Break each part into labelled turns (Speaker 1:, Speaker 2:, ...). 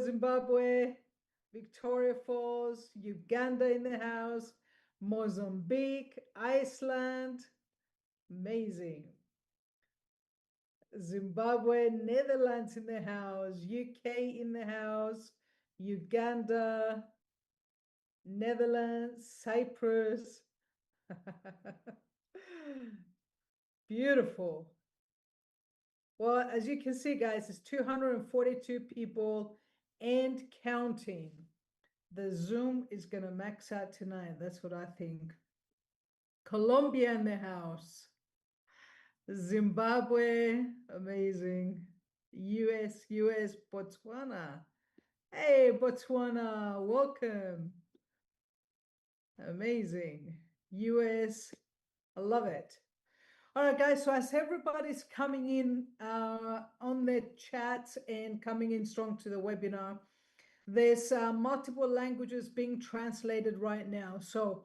Speaker 1: Zimbabwe, Victoria Falls, Uganda in the house, Mozambique, Iceland, amazing. Zimbabwe, Netherlands in the house, UK in the house, Uganda, Netherlands, Cyprus. Beautiful. Well, as you can see, guys, it's 242 people and counting. The Zoom is going to max out tonight. That's what I think. Colombia in the house. Zimbabwe, amazing. US, Botswana. Hey, Botswana, welcome. Amazing. US, I love it. All right, guys, so as everybody's coming in on the chats and coming in strong to the webinar, there's multiple languages being translated right now. So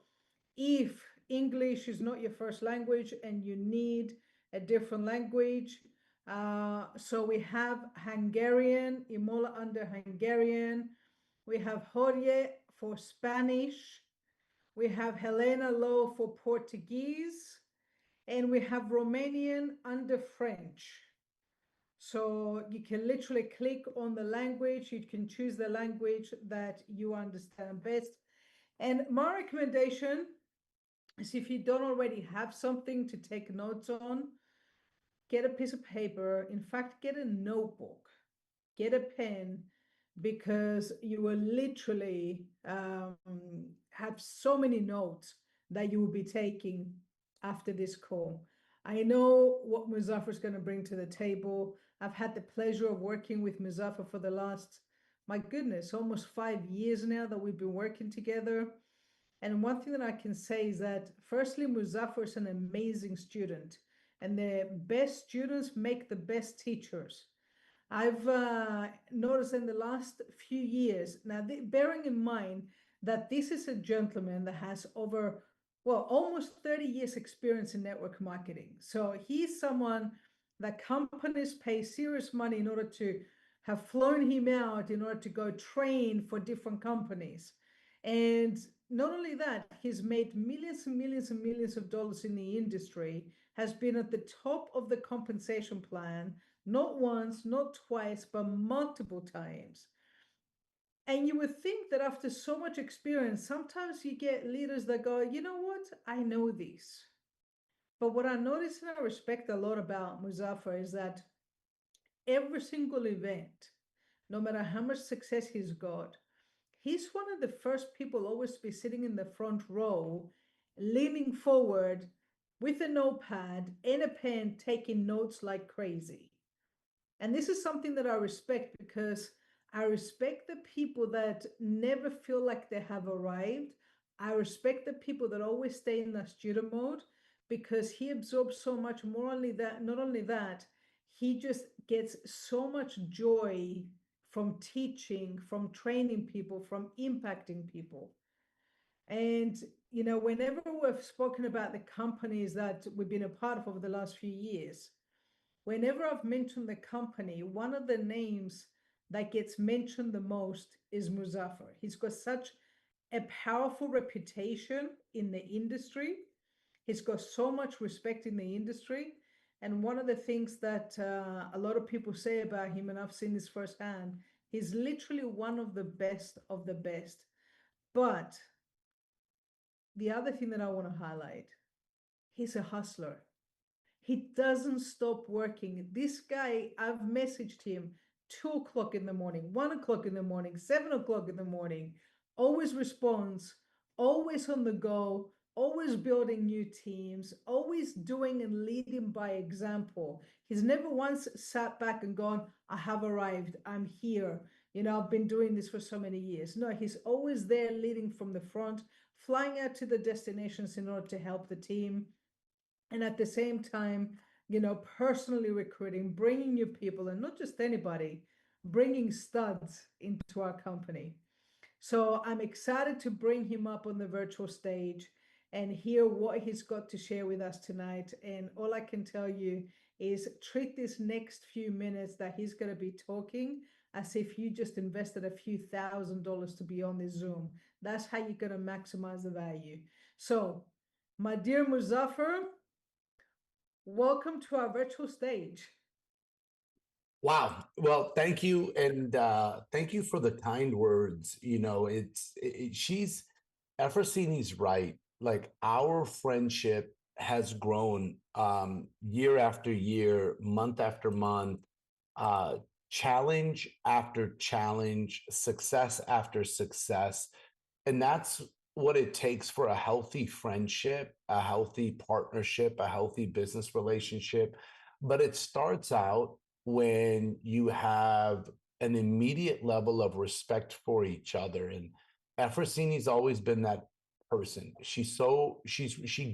Speaker 1: if English is not your first language and you need a different language, so we have Hungarian, Imola under Hungarian. We have Jorge for Spanish. We have Helena Low for Portuguese. And we have Romanian under French. So you can literally click on the language. You can choose the language that you understand best. And my recommendation is, if you don't already have something to take notes on, get a piece of paper. In fact, get a notebook, get a pen, because you will literally have so many notes that you will be taking after this call. I know what Muzafer is going to bring to the table. I've had the pleasure of working with Muzafer for the last, my goodness, almost 5 years now that we've been working together. And one thing that I can say is that, firstly, Muzafer is an amazing student, and the best students make the best teachers. I've noticed in the last few years, now bearing in mind that this is a gentleman that has over, well, almost 30 years experience in network marketing. So he's someone that companies pay serious money in order to have flown him out in order to go train for different companies. And not only that, he's made millions and millions and millions of dollars in the industry, has been at the top of the compensation plan, not once, not twice, but multiple times. And you would think that after so much experience, sometimes you get leaders that go, you know what, I know this. But what I notice and I respect a lot about Muzafer is that every single event, no matter how much success he's got, he's one of the first people always to be sitting in the front row, leaning forward with a notepad and a pen, taking notes like crazy. And this is something that I respect, because I respect the people that never feel like they have arrived. I respect the people that always stay in the student mode, because he absorbs so much. More only that, not only that, he just gets so much joy from teaching, from training people, from impacting people. And, you know, whenever we've spoken about the companies that we've been a part of over the last few years, whenever I've mentioned the company, one of the names that gets mentioned the most is Muzafer. He's got such a powerful reputation in the industry. He's got so much respect in the industry. And one of the things that a lot of people say about him, and I've seen this firsthand, he's literally one of the best of the best. But the other thing that I want to highlight, he's a hustler. He doesn't stop working. This guy, I've messaged him 2 o'clock in the morning, 1 o'clock in the morning, 7 o'clock in the morning, always responds, always on the go, always building new teams, always doing and leading by example. He's never once sat back and gone, I have arrived, I'm here. You know, I've been doing this for so many years. No, he's always there leading from the front, flying out to the destinations in order to help the team. And at the same time, you know, personally recruiting, bringing new people, and not just anybody, bringing studs into our company. So I'm excited to bring him up on the virtual stage and hear what he's got to share with us tonight. And all I can tell you is treat this next few minutes that he's going to be talking as if you just invested a few $1,000s to be on this Zoom. That's how you're going to maximize the value. So, my dear Muzafer, welcome to our virtual stage.
Speaker 2: Wow. Well, thank you. And thank you for the kind words. She's, Efrosini's right. Like our friendship has grown year after year, month after month, uh, challenge after challenge, success after success. And that's what it takes for a healthy friendship, a healthy partnership, a healthy business relationship. But it starts out when you have an immediate level of respect for each other. And Efrosini's always been that person. She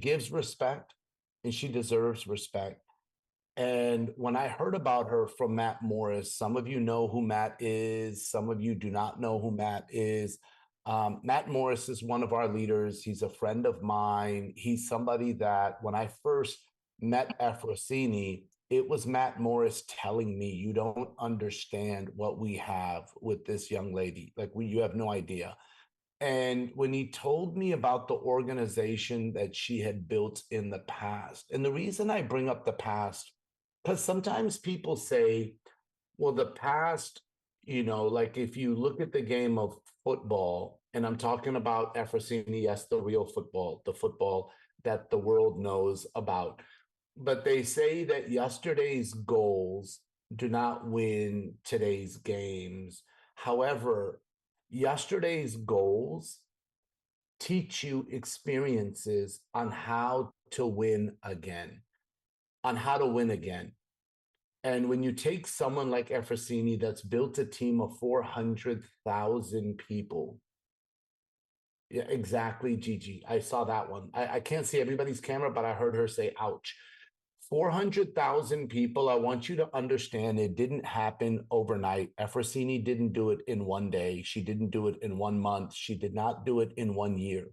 Speaker 2: gives respect and she deserves respect. And when I heard about her from Matt Morris, some of you know who Matt is, some of you do not know who Matt is. Matt Morris is one of our leaders. He's a friend of mine. He's somebody that when I first met Efrosini, it was Matt Morris telling me, you don't understand what we have with this young lady. You have no idea. And when he told me about the organization that she had built in the past, and the reason I bring up the past, because sometimes people say, well, the past, like if you look at the game of football, and I'm talking about Efrosini, yes, the real football, the football that the world knows about. But they say that yesterday's goals do not win today's games. However, yesterday's goals teach you experiences on how to win again, on how to win again. And when you take someone like Efrosini that's built a team of 400,000 people, yeah, exactly, Gigi. I saw that one. I can't see everybody's camera, but I heard her say, ouch. 400,000 people. I want you to understand it didn't happen overnight. Efrosini didn't do it in one day. She didn't do it in 1 month. She did not do it in 1 year.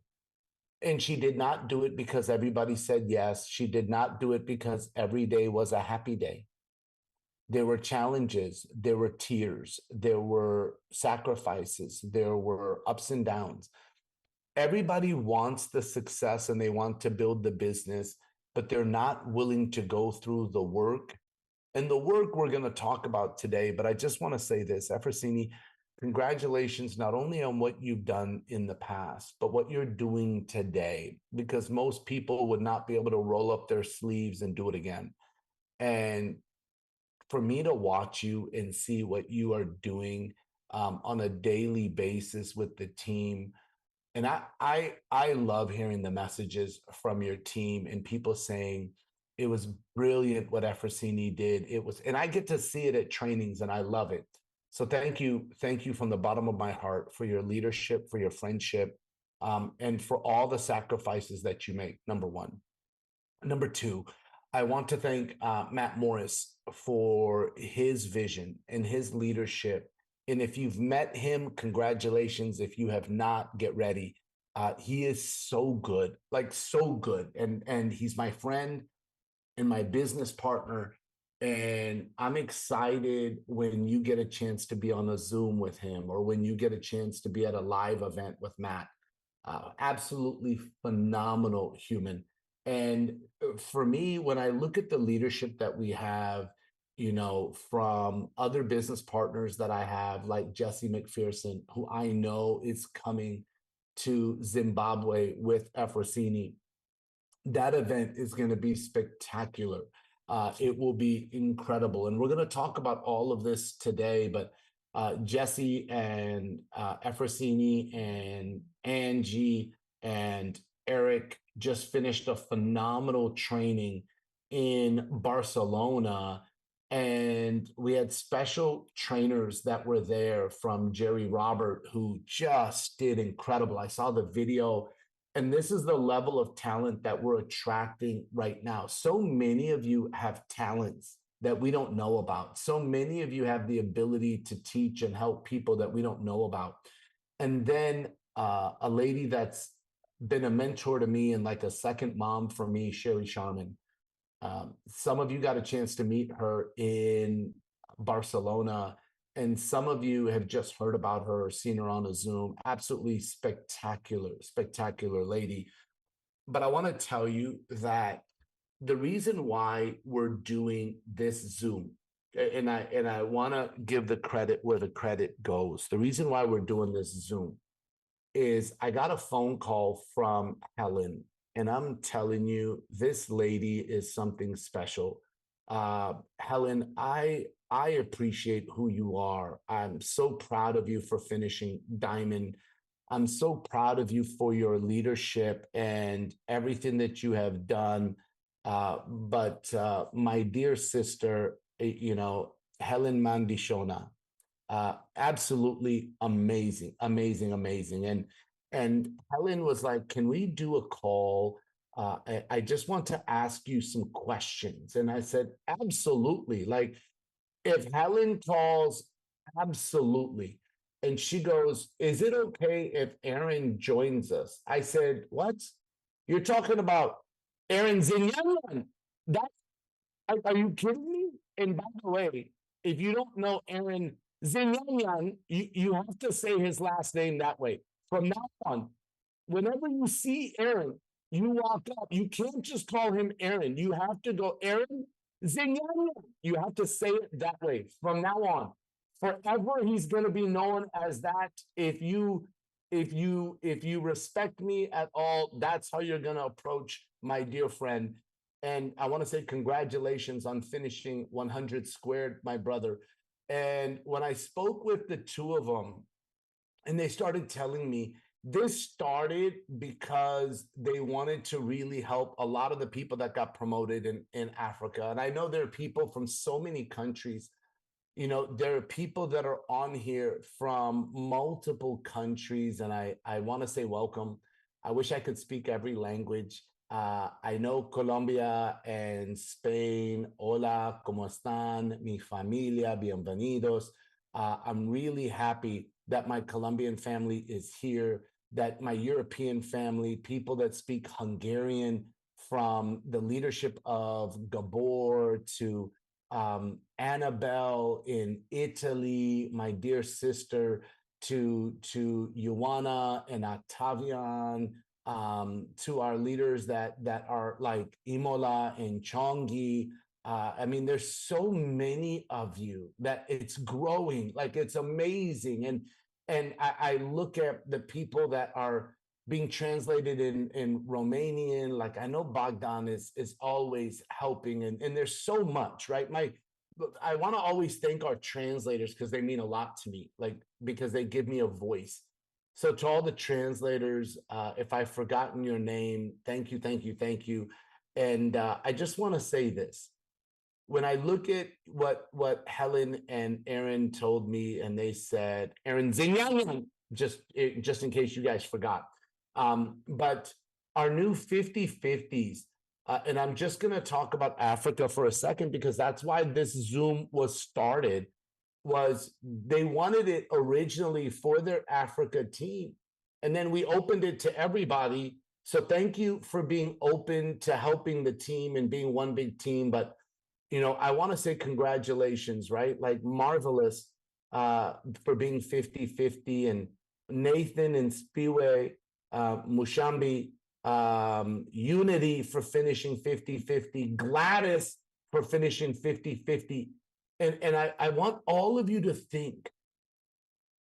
Speaker 2: And she did not do it because everybody said yes. She did not do it because every day was a happy day. There were challenges, there were tears, there were sacrifices, there were ups and downs. Everybody wants the success and they want to build the business, but they're not willing to go through the work. And the work we're going to talk about today, but I just want to say this, Efrosini, congratulations not only on what you've done in the past, but what you're doing today, because most people would not be able to roll up their sleeves and do it again. And for me to watch you and see what you are doing on a daily basis with the team, and I love hearing the messages from your team and people saying it was brilliant what Efrosini did. It was, and I get to see it at trainings, and I love it. So thank you from the bottom of my heart for your leadership, for your friendship, and for all the sacrifices that you make. Number one. Number two, I want to thank Matt Morris for his vision and his leadership. And if you've met him, congratulations. If you have not, get ready. He is so good, like so good. And he's my friend and my business partner. And I'm excited when you get a chance to be on a Zoom with him or when you get a chance to be at a live event with Matt. Absolutely phenomenal human. And for me, when I look at the leadership that we have, from other business partners that I have, like Jesse McPherson, who I know is coming to Zimbabwe with Efrosini, that event is going to be spectacular. It will be incredible. And we're going to talk about all of this today, but Jesse and Efrosini and Angie and Eric just finished a phenomenal training in Barcelona. And we had special trainers that were there from Jerry Robert, who just did incredible. I saw the video. And this is the level of talent that we're attracting right now. So many of you have talents that we don't know about. So many of you have the ability to teach and help people that we don't know about. And then a lady that's been a mentor to me and like a second mom for me, Sherry Sharman. Some of you got a chance to meet her in Barcelona. and some of you have just heard about her or seen her on a Zoom. Absolutely spectacular, spectacular lady. But I want to tell you that the reason why we're doing this Zoom, and I want to give the credit where the credit goes. The reason why we're doing this Zoom is I got a phone call from Helen, and I'm telling you, this lady is something special. Helen, I appreciate who you are. I'm so proud of you for finishing Diamond. I'm so proud of you for your leadership and everything that you have done. But my dear sister, Helen Mandishona, absolutely amazing, amazing, amazing. And Helen was like, "Can we do a call? I just want to ask you some questions." And I said, "Absolutely." Like, if Helen calls, absolutely. And she goes, "Is it okay if Aaron joins us?" I said, "What? You're talking about Aaron Zinyan? That are you kidding me?" And by the way, if you don't know Aaron Zinyan, you have to say his last name that way. From now on, whenever you see Aaron, you walk up. You can't just call him Aaron. You have to go Aaron Zinyan. You have to say it that way from now on. Forever, he's going to be known as that. If you respect me at all, that's how you're going to approach my dear friend. And I want to say congratulations on finishing 100 squared, my brother. And when I spoke with the two of them, and they started telling me this started because they wanted to really help a lot of the people that got promoted in Africa. And I know there are people from so many countries. There are people that are on here from multiple countries, and I want to say welcome. I wish I could speak every language. I know Colombia and Spain. Hola, ¿cómo están? Mi familia, bienvenidos. I'm really happy that my Colombian family is here, that my European family, people that speak Hungarian, from the leadership of Gabor to Annabelle in Italy, my dear sister, to Ioana and Octavian, to our leaders that are like Imola and Chongi. I mean, there's so many of you that it's growing, like it's amazing. And I look at the people that are being translated in Romanian. Like, I know Bogdan is always helping, and there's so much, right? I want to always thank our translators because they mean a lot to me, like, because they give me a voice. So to all the translators, if I've forgotten your name, thank you, thank you, thank you. And I just want to say this. When I look at what Helen and Aaron told me, and they said, Aaron Zinyan, just in case you guys forgot. But our new 50-50s, and I'm just going to talk about Africa for a second, because that's why this Zoom was started, was they wanted it originally for their Africa team. And then we opened it to everybody. So thank you for being open to helping the team and being one big team. But, I want to say congratulations, right? Like, marvelous for being 50-50, and Nathan and Spiwe, Mushambi, Unity for finishing 50-50, Gladys for finishing 50-50. And I want all of you to think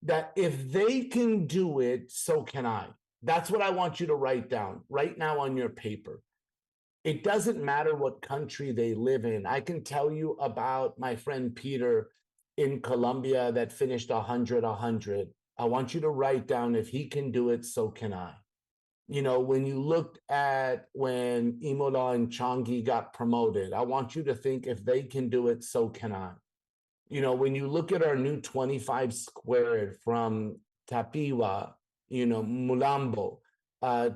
Speaker 2: that if they can do it, so can I. That's what I want you to write down right now on your paper. It doesn't matter what country they live in. I can tell you about my friend Peter in Colombia that finished 100. I want you to write down, if he can do it, so can I. When you looked at when Imola and Changi got promoted, I want you to think, if they can do it, so can I. When you look at our new 25 squared from Tapiwa, Mulambo,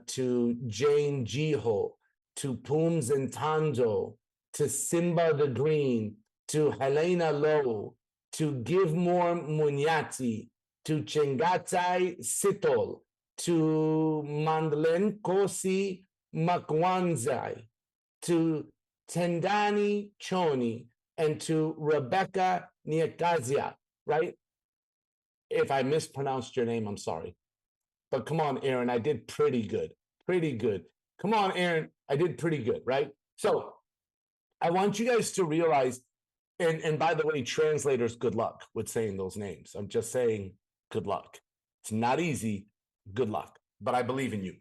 Speaker 2: to Jane Jiho, to Pooms and Tanjo, to Simba the Green, to Helena Lowe, to Give More Munyati, to Chengatai Sitol, to Mandlen Kosi Makwanzai, to Tendani Choni, and to Rebecca Niakazia, right? if I mispronounced your name, I'm sorry. But come on, Aaron, I did pretty good. Pretty good. Come on, Aaron, I did pretty good, right? So I want you guys to realize, and by the way, translators, good luck with saying those names. I'm just saying good luck. It's not easy. Good luck. But I believe in you.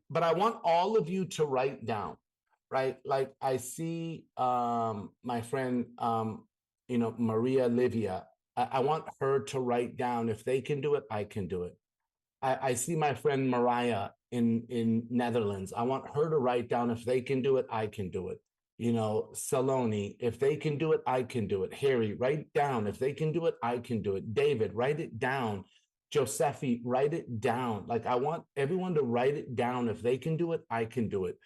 Speaker 2: But I want all of you to write down, right? Like I see my friend Maria Livia. I want her to write down. If they can do it, I can do it. I see my friend Mariah in Netherlands. I want her to write down. If they can do it, I can do it. Saloni, if they can do it, I can do it. Harry, write down. If they can do it, I can do it. David, write it down. Josephi, write it down. Like I want everyone to write it down. If they can do it, I can do it.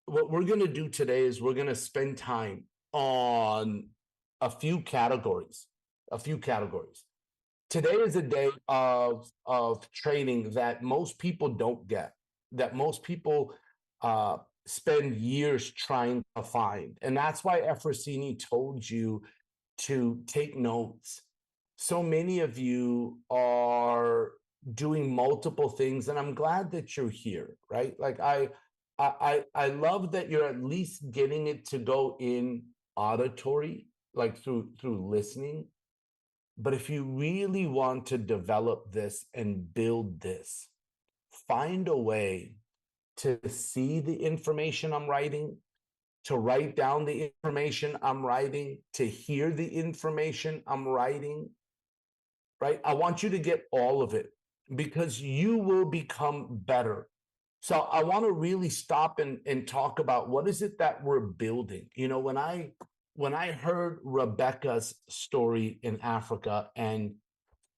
Speaker 2: What we're going to do today is we're going to spend time on a few categories. Today is a day of training that most people don't get, that most people spend years trying to find. And that's why Efrosini told you to take notes. So many of you are doing multiple things, and I'm glad that you're here, right? Like I love that you're at least getting it to go in auditory, like through listening. But if you really want to develop this and build this, find a way to see the information I'm writing, to write down the information I'm writing, to hear the information I'm writing, right? I want you to get all of it because you will become better. So I want to really stop and talk about what is it that we're building. When I heard Rebecca's story in Africa and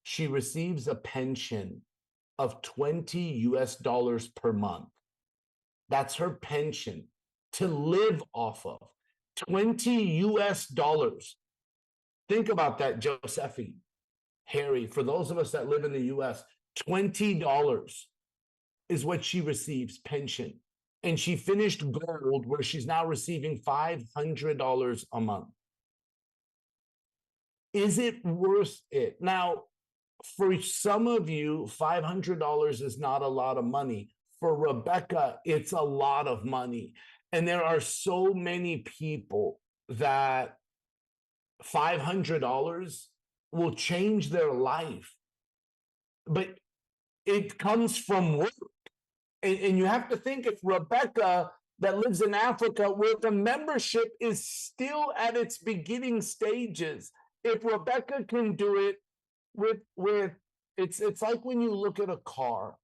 Speaker 2: she receives a pension of 20 US dollars per month. That's her pension to live off of. 20 US dollars. Think about that, Josephi, Harry, for those of us that live in the US, $20 is what she receives pension. And she finished gold where she's now receiving $500 a month. Is it worth it? Now, for some of you, $500 is not a lot of money. For Rebecca, it's a lot of money. And there are so many people that $500 will change their life. But it comes from work. And you have to think, if Rebecca that lives in Africa, where the membership is still at its beginning stages, if Rebecca can do it with it's like when you look at a car.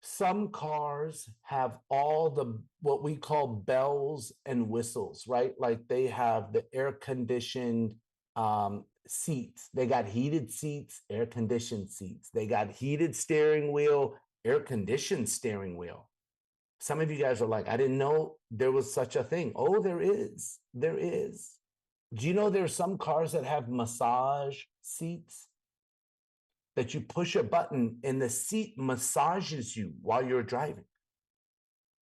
Speaker 2: Some cars have all the what we call bells and whistles, right? Like they have the air conditioned seats. They got heated seats, air conditioned seats. They got heated steering wheel, air conditioned steering wheel. Some of you guys are like, I didn't know there was such a thing. Oh, there is. There is. Do you know there's some cars that have massage seats? That you push a button and the seat massages you while you're driving.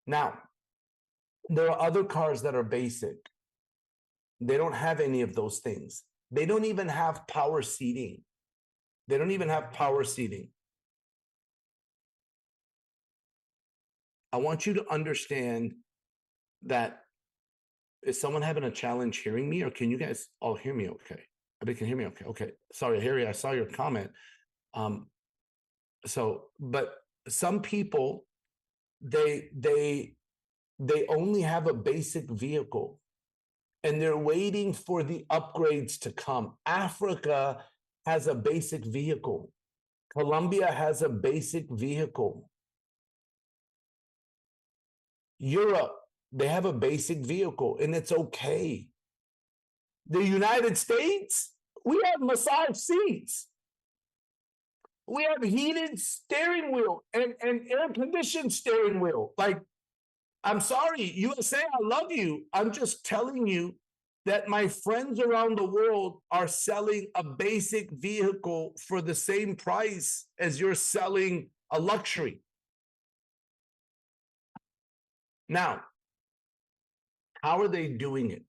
Speaker 2: Now, there are other cars that are basic. They don't have any of those things. They don't even have power seating. They don't even have power seating. I want you to understand that, is someone having a challenge hearing me, or can you guys all hear me okay? Everybody can hear me okay? Okay. Sorry, Harry, I saw your comment. But some people, they only have a basic vehicle and they're waiting for the upgrades to come. Africa has a basic vehicle. Colombia has a basic vehicle. Europe, they have a basic vehicle, and it's okay. The United States, we have massage seats. We have heated steering wheel and air-conditioned steering wheel. Like, I'm sorry, USA, I love you. I'm just telling you that my friends around the world are selling a basic vehicle for the same price as you're selling a luxury. Now, how are they doing it?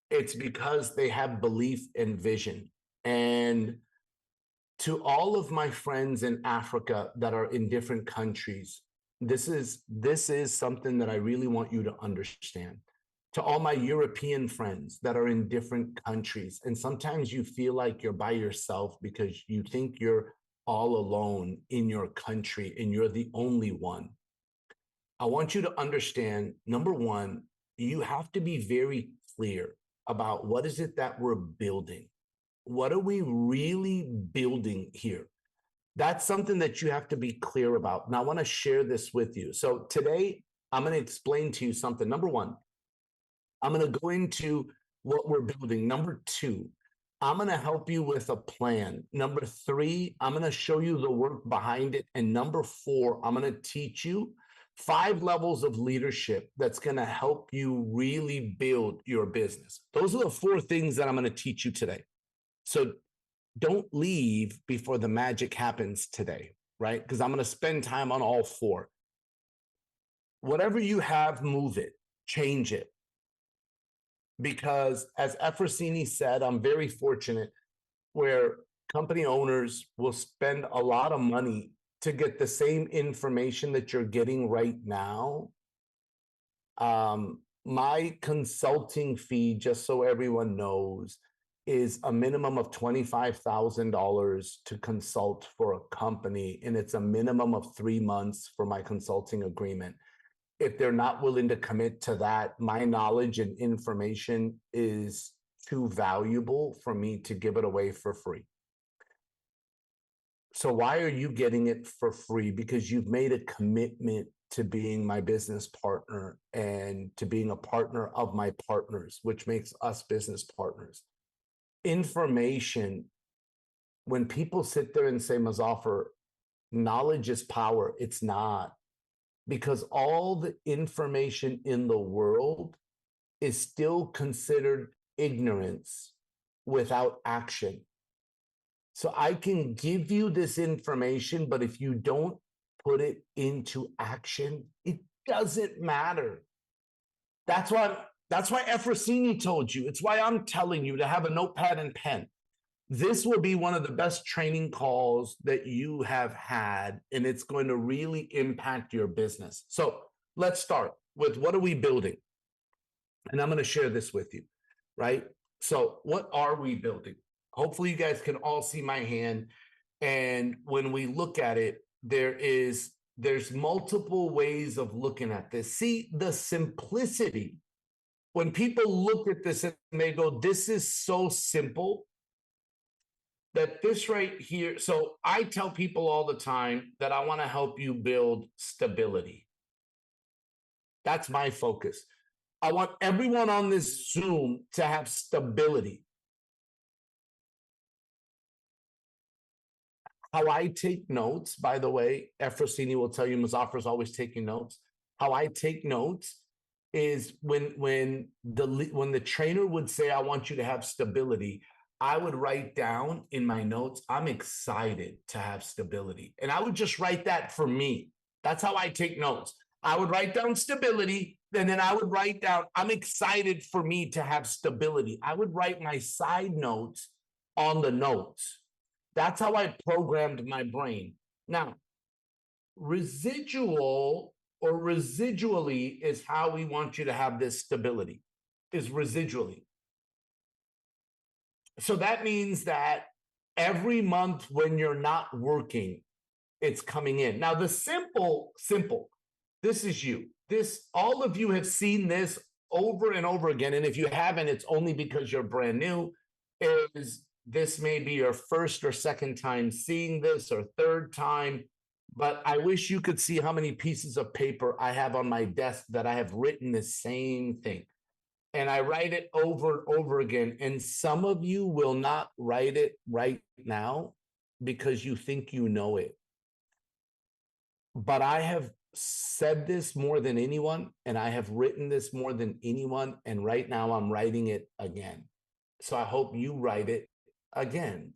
Speaker 2: It's because they have belief and vision. And To all of my friends in Africa that are in different countries, this is something that I really want you to understand. To all my European friends that are in different countries, and sometimes you feel like you're by yourself because you think you're all alone in your country and you're the only one. I want you to understand, number one, you have to be very clear about what is it that we're building. What are we really building here? That's something that you have to be clear about. And I want to share this with you. So today, I'm going to explain to you something. Number one, I'm going to go into what we're building. Number two, I'm going to help you with a plan. Number three, I'm going to show you the work behind it. And number four, I'm going to teach you 5 levels of leadership that's going to help you really build your business. Those are the 4 things that I'm going to teach you today. So don't leave before the magic happens today, right? Because I'm going to spend time on all 4. Whatever you have, move it, change it. Because as Efrosini said, I'm very fortunate where company owners will spend a lot of money to get the same information that you're getting right now. My consulting fee, just so everyone knows, is a minimum of $25,000 to consult for a company, and it's a minimum of 3 months for my consulting agreement. If they're not willing to commit to that, my knowledge and information is too valuable for me to give it away for free. So why are you getting it for free? Because you've made a commitment to being my business partner and to being a partner of my partners, which makes us business partners. Information, when people sit there and say, Muzafer, knowledge is power, it's not. Because all the information in the world is still considered ignorance without action. So I can give you this information, but if you don't put it into action, it doesn't matter. That's why Efrosini told you. It's why I'm telling you to have a notepad and pen. This will be one of the best training calls that you have had, and it's going to really impact your business. So let's start with, what are we building? And I'm going to share this with you, right? So what are we building? Hopefully you guys can all see my hand. And when we look at it, there's multiple ways of looking at this. See the simplicity. When people look at this and they go, this is so simple, that this right here. So I tell people all the time that I want to help you build stability. That's my focus. I want everyone on this Zoom to have stability. How I take notes, by the way, Efrosini will tell you, Muzafer's always taking notes. How I take notes is when the trainer would say, I want you to have stability, I would write down in my notes, I'm excited to have stability. And I would just write that for me. That's how I take notes. I would write down stability, and then I would write down, I'm excited for me to have stability. I would write my side notes on the notes. That's how I programmed my brain. Now, residual or residually is how we want you to have this stability, is residually. So that means that every month when you're not working, it's coming in. Now, the simple, this is you. All of you have seen this over and over again. And if you haven't, it's only because you're brand new. This may be your first or second time seeing this, or third time. But I wish you could see how many pieces of paper I have on my desk that I have written the same thing. And I write it over and over again. And some of you will not write it right now because you think you know it. But I have said this more than anyone, and I have written this more than anyone. And right now I'm writing it again. So I hope you write it again.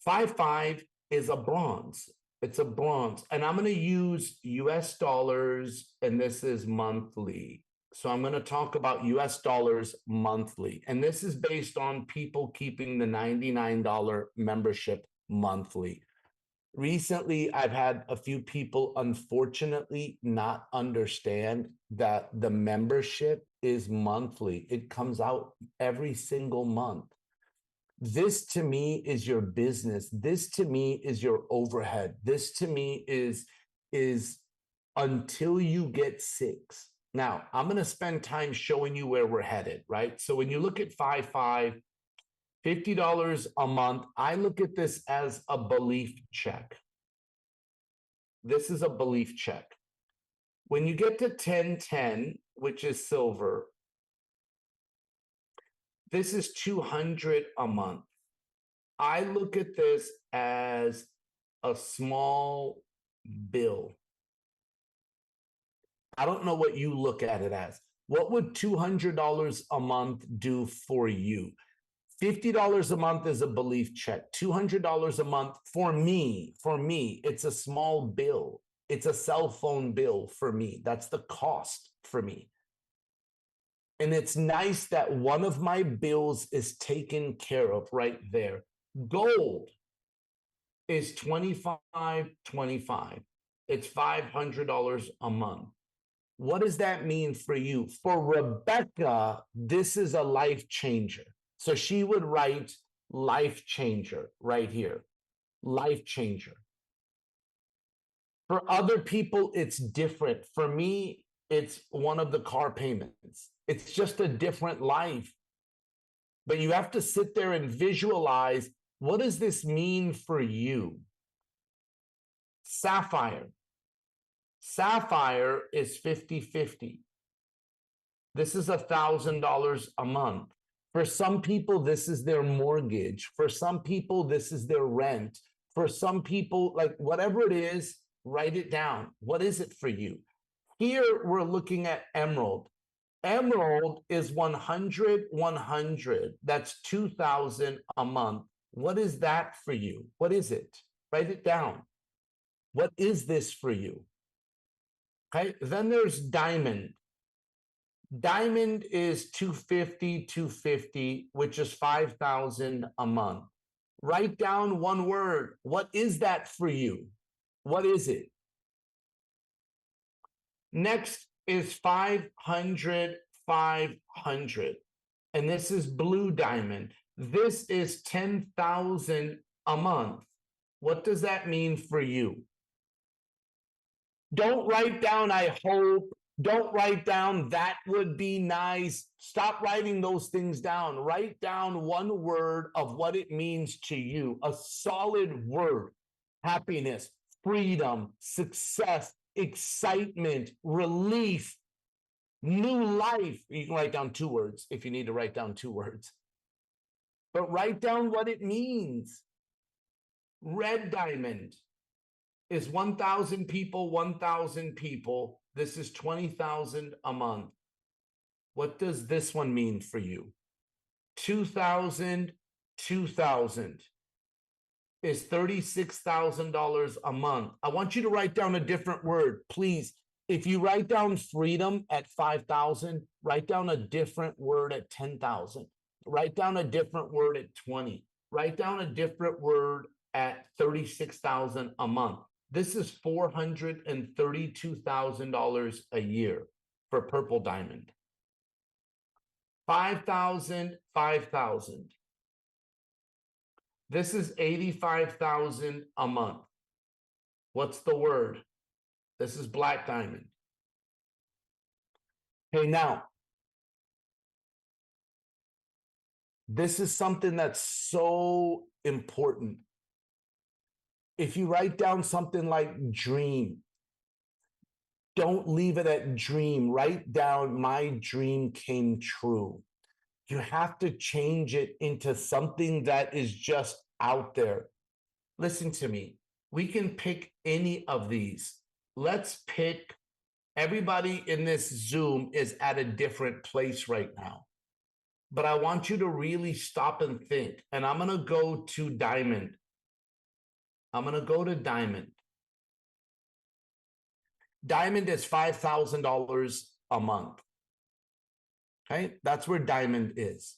Speaker 2: 5-5 is a bronze. It's a bronze. And I'm going to use US dollars, and this is monthly. So I'm going to talk about US dollars monthly. And this is based on people keeping the $99 membership monthly. Recently, I've had a few people, unfortunately, not understand that the membership is monthly. It comes out every single month. This to me is your business. This to me is your overhead. This to me is until you get six. Now, I'm going to spend time showing you where we're headed, right? So when you look at 5.5, $50 a month, I look at this as a belief check. This is a belief check. When you get to 1010, which is silver, this is 200 a month. I look at this as a small bill. I don't know what you look at it as. What would $200 a month do for you? $50 a month is a belief check. $200 a month for me, it's a small bill. It's a cell phone bill for me. That's the cost for me. And it's nice that one of my bills is taken care of right there. Gold is $25.25. It's $500 a month. What does that mean for you? For Rebecca, this is a life changer. So she would write life changer right here. Life changer. For other people, it's different. For me, it's one of the car payments. It's just a different life. But you have to sit there and visualize, what does this mean for you? Sapphire. Sapphire is 50-50. This is $1,000 a month. For some people, this is their mortgage. For some people, this is their rent. For some people, like whatever it is, write it down. What is it for you? Here, we're looking at emerald. Emerald is 100. That's 2,000 a month. What is that for you? What is it? Write it down. What is this for you? Okay, then there's diamond. Diamond is 250, which is 5,000 a month. Write down one word. What is that for you? What is it? Next is 500. And this is blue diamond. This is 10,000 a month. What does that mean for you? Don't write down, I hope. Don't write down, that would be nice. Stop writing those things down. Write down one word of what it means to you, a solid word. Happiness, freedom, success, excitement, relief, new life. You can write down 2 words if you need to write down 2 words. But write down what it means. Red diamond is 1,000 people. This is 20,000 a month. What does this one mean for you? 2,000 is $36,000 a month. I want you to write down a different word, please. If you write down freedom at 5,000, write down a different word at 10,000. Write down a different word at 20. Write down a different word at 36,000 a month. This is $432,000 a year for purple diamond. 5,000. This is 85,000 a month. What's the word? This is black diamond. Okay, now, this is something that's so important. If you write down something like dream, don't leave it at dream. Write down, my dream came true. You have to change it into something that is just out there. Listen to me. We can pick any of these. Let's pick, everybody in this Zoom is at a different place right now. But I want you to really stop and think. And I'm going to go to diamond. Diamond is $5,000 a month. Okay, that's where diamond is.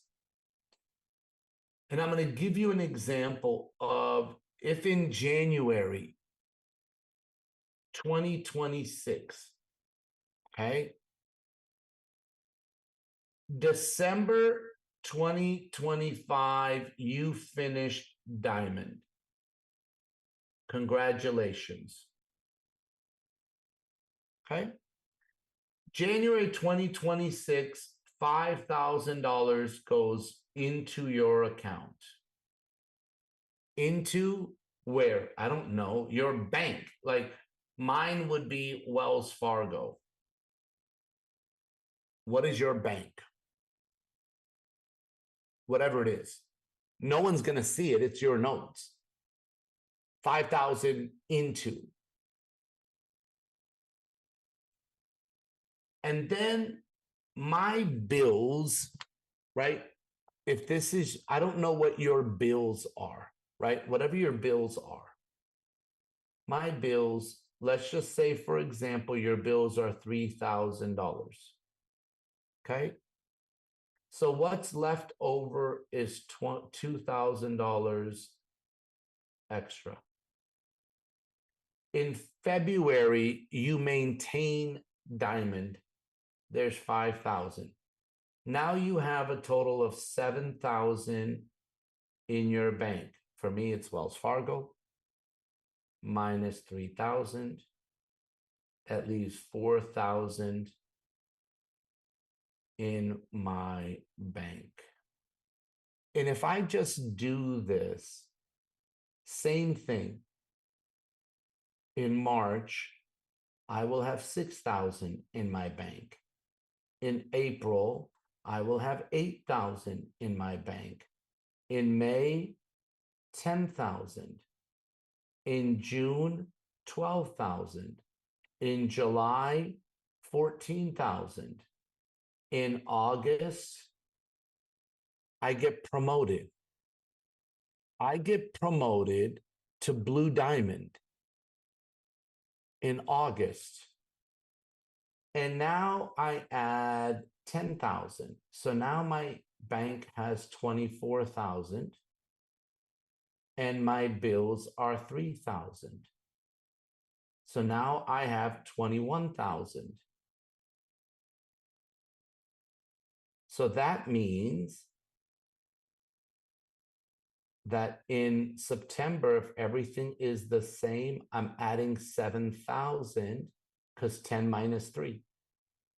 Speaker 2: And I'm going to give you an example of if in January 2026, okay, December 2025, you finished diamond. Congratulations. Okay. January 2026, $5,000 goes into your account. Into where? I don't know. Your bank. Like mine would be Wells Fargo. What is your bank? Whatever it is. No one's going to see it. It's your notes. 5,000 into. And then my bills, right? If this is, I don't know what your bills are, right? Whatever your bills are. My bills, let's just say, for example, your bills are $3,000. Okay. So what's left over is $2,000 extra. In February, you maintain diamond. There's 5,000. Now you have a total of 7,000 in your bank. For me, it's Wells Fargo minus 3,000. That leaves 4,000 in my bank. And if I just do this same thing in March, I will have 6,000 in my bank. In April, I will have 8,000 in my bank. In May, 10,000. In June, 12,000. In July, 14,000. In August, I get promoted. I get promoted to Blue Diamond in August. And now I add 10,000. So now my bank has 24,000 and my bills are 3,000. So now I have 21,000. So that means that in September, if everything is the same, I'm adding 7,000 because 10 minus 3.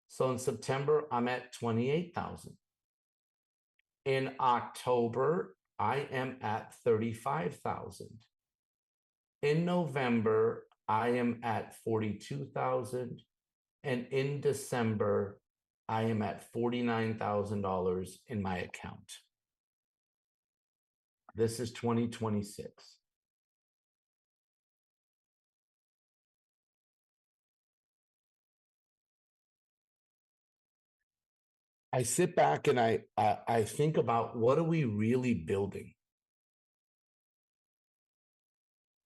Speaker 2: So in September, I'm at 28,000. In October, I am at 35,000. In November, I am at 42,000. And in December, I am at $49,000 in my account. This is 2026. I sit back and I think about what are we really building?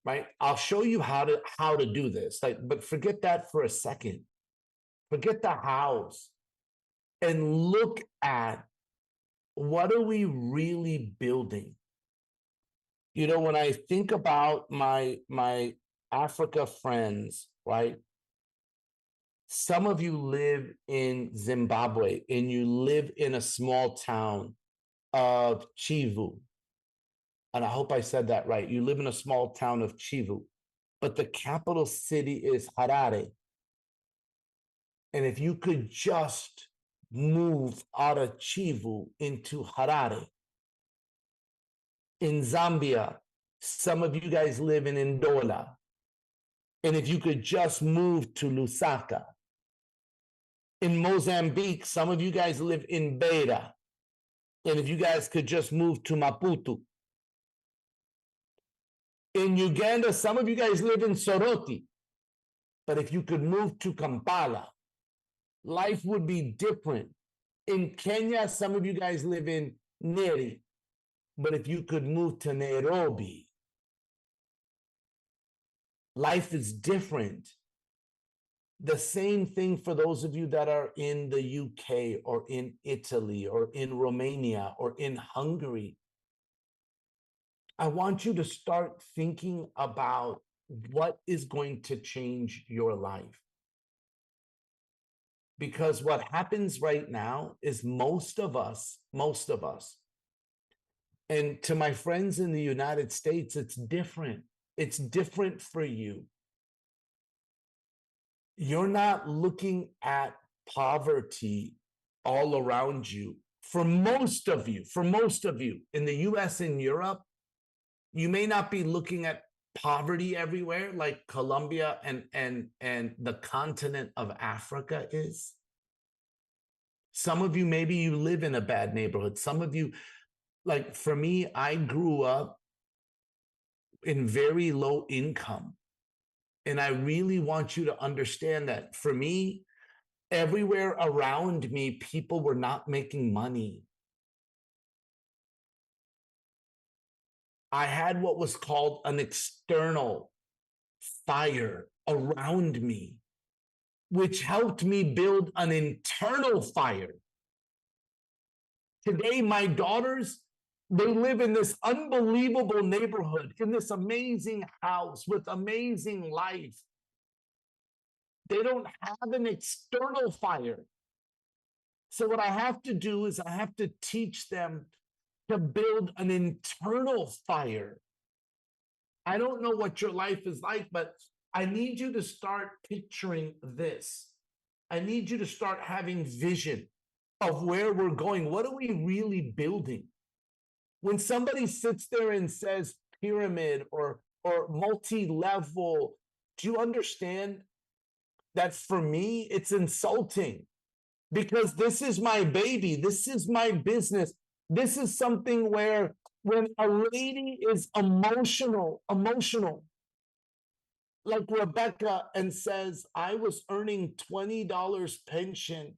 Speaker 2: Right? I'll show you how to do this. But forget that for a second. Forget the hows and look at what are we really building? You know, when I think about my Africa friends, right? Some of you live in Zimbabwe and you live in a small town of Chivu. And I hope I said that right. You live in a small town of Chivu, but the capital city is Harare. And if you could just move out of Chivu into Harare. In Zambia, some of you guys live in Ndola. And if you could just move to Lusaka. In Mozambique, some of you guys live in Beira. And if you guys could just move to Maputo. In Uganda, some of you guys live in Soroti. But if you could move to Kampala, life would be different. In Kenya, some of you guys live in Nyeri. But if you could move to Nairobi, life is different. The same thing for those of you that are in the UK or in Italy or in Romania or in Hungary. I want you to start thinking about what is going to change your life. Because what happens right now is most of us, and to my friends in the United States, it's different. It's different for you. You're not looking at poverty all around you. For most of you in the US and Europe, you may not be looking at poverty everywhere like Colombia and the continent of Africa is. Some of you, maybe you live in a bad neighborhood. Some of you, like for me, I grew up in very low income. And I really want you to understand that for me, everywhere around me, people were not making money. I had what was called an external fire around me, which helped me build an internal fire. Today, my daughters, they live in this unbelievable neighborhood, in this amazing house with amazing life. They don't have an external fire. So what I have to do is I have to teach them to build an internal fire. I don't know what your life is like, but I need you to start picturing this. I need you to start having vision of where we're going. What are we really building? When somebody sits there and says pyramid or multi-level, do you understand that for me, it's insulting? Because this is my baby. This is my business. This is something where when a lady is emotional, like Rebecca, and says, I was earning $20 pension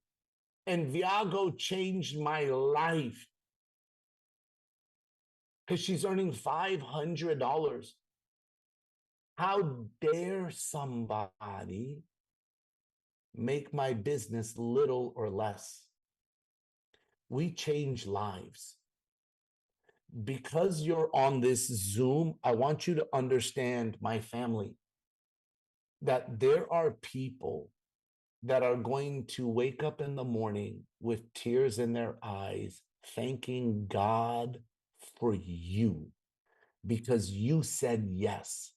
Speaker 2: and Viago changed my life because she's earning $500. How dare somebody make my business little or less? We change lives. Because you're on this Zoom, I want you to understand, my family, that there are people that are going to wake up in the morning with tears in their eyes, thanking God for you because you said yes.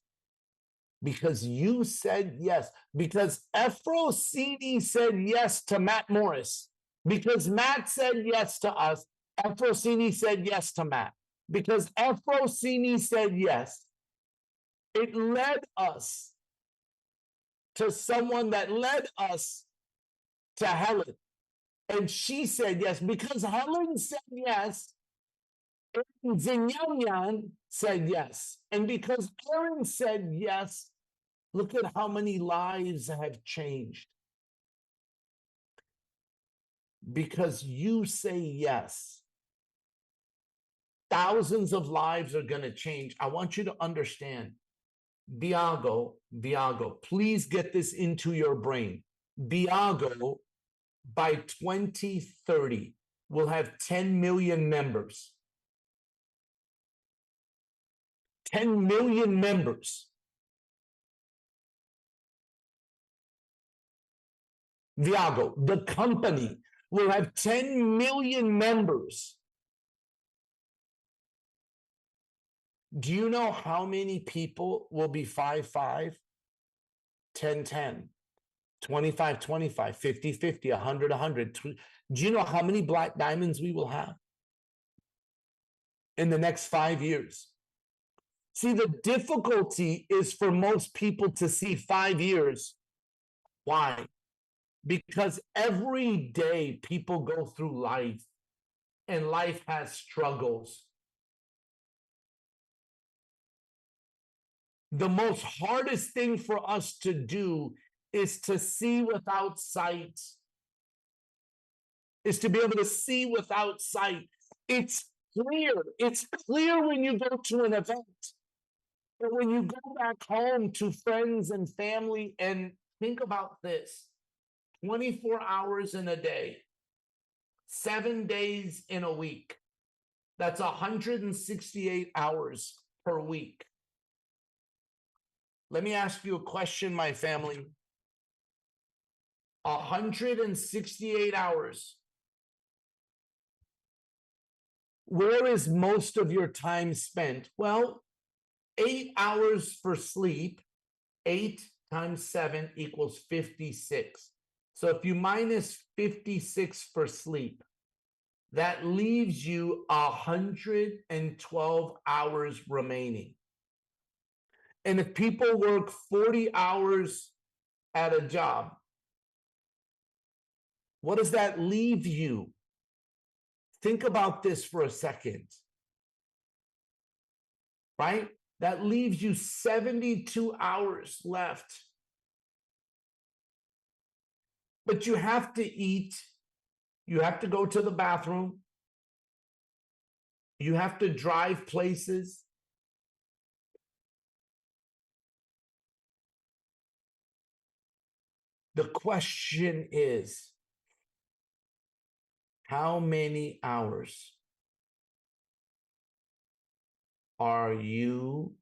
Speaker 2: Because you said yes. Because Efrosini said yes to Matt Morris. Because Matt said yes to us, Efrosini said yes to Matt. Because Efrosini said yes, it led us to someone that led us to Helen. And she said yes. Because Helen said yes, Zinyanyan said yes. And because Aaron said yes, look at how many lives have changed. Because you say yes, thousands of lives are going to change. I want you to understand, Viago, please get this into your brain. Viago, by 2030, will have 10 million members. 10 million members. Viago, the company, will have 10 million members. Do you know how many people will be 5'5", 10'10", 25-25, 50-50, 100-100? Do you know how many black diamonds we will have in the next 5 years? See, the difficulty is for most people to see 5 years. Why? Because every day people go through life and life has struggles. The most hardest thing for us to do is to see without sight, is to be able to see without sight. It's clear when you go to an event. But when you go back home to friends and family, and think about this, 24 hours in a day, 7 days in a week, that's 168 hours. per week. Let me ask you a question, my family. 168 hours. Where is most of your time spent? Well, 8 hours for sleep. 8 times 7 equals 56. So if you minus 56 for sleep, that leaves you 112 hours remaining. And if people work 40 hours at a job, what does that leave you? Think about this for a second, right? That leaves you 72 hours left. But you have to eat, you have to go to the bathroom, you have to drive places. The question is, how many hours are you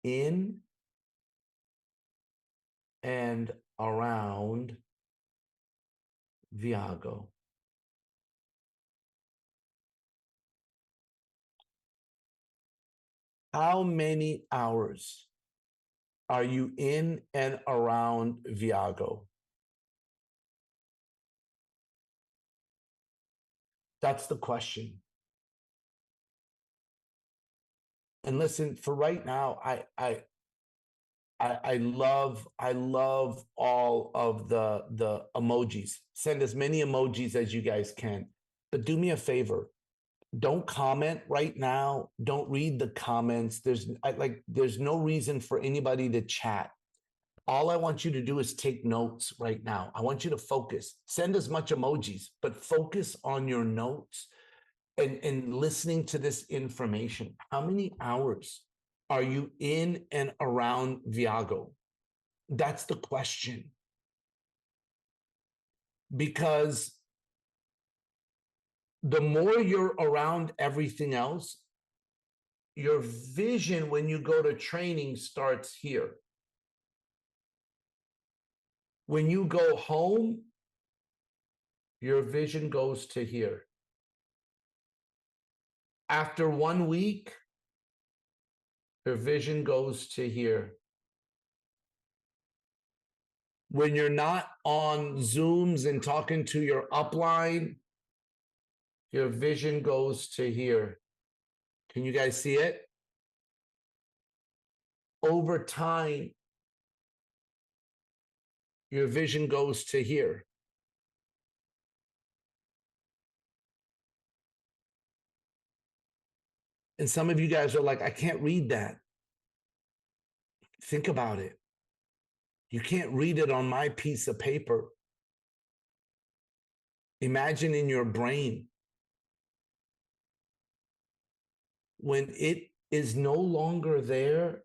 Speaker 2: in and around Viago? How many hours are you in and around Viago? That's the question. And listen, for right now, I love all of the emojis. Send as many emojis as you guys can. But do me a favor. Don't comment right now. Don't read the comments. There's no reason for anybody to chat. All I want you to do is take notes right now. I want you to focus. Send as much emojis, but focus on your notes and listening to this information. How many hours are you in and around Viago? That's the question. Because the more you're around everything else, your vision when you go to training starts here. When you go home, your vision goes to here. After 1 week, your vision goes to here. When you're not on Zooms and talking to your upline, your vision goes to here. Can you guys see it? Over time, your vision goes to here. And some of you guys are like, I can't read that. Think about it. You can't read it on my piece of paper. Imagine in your brain when it is no longer there,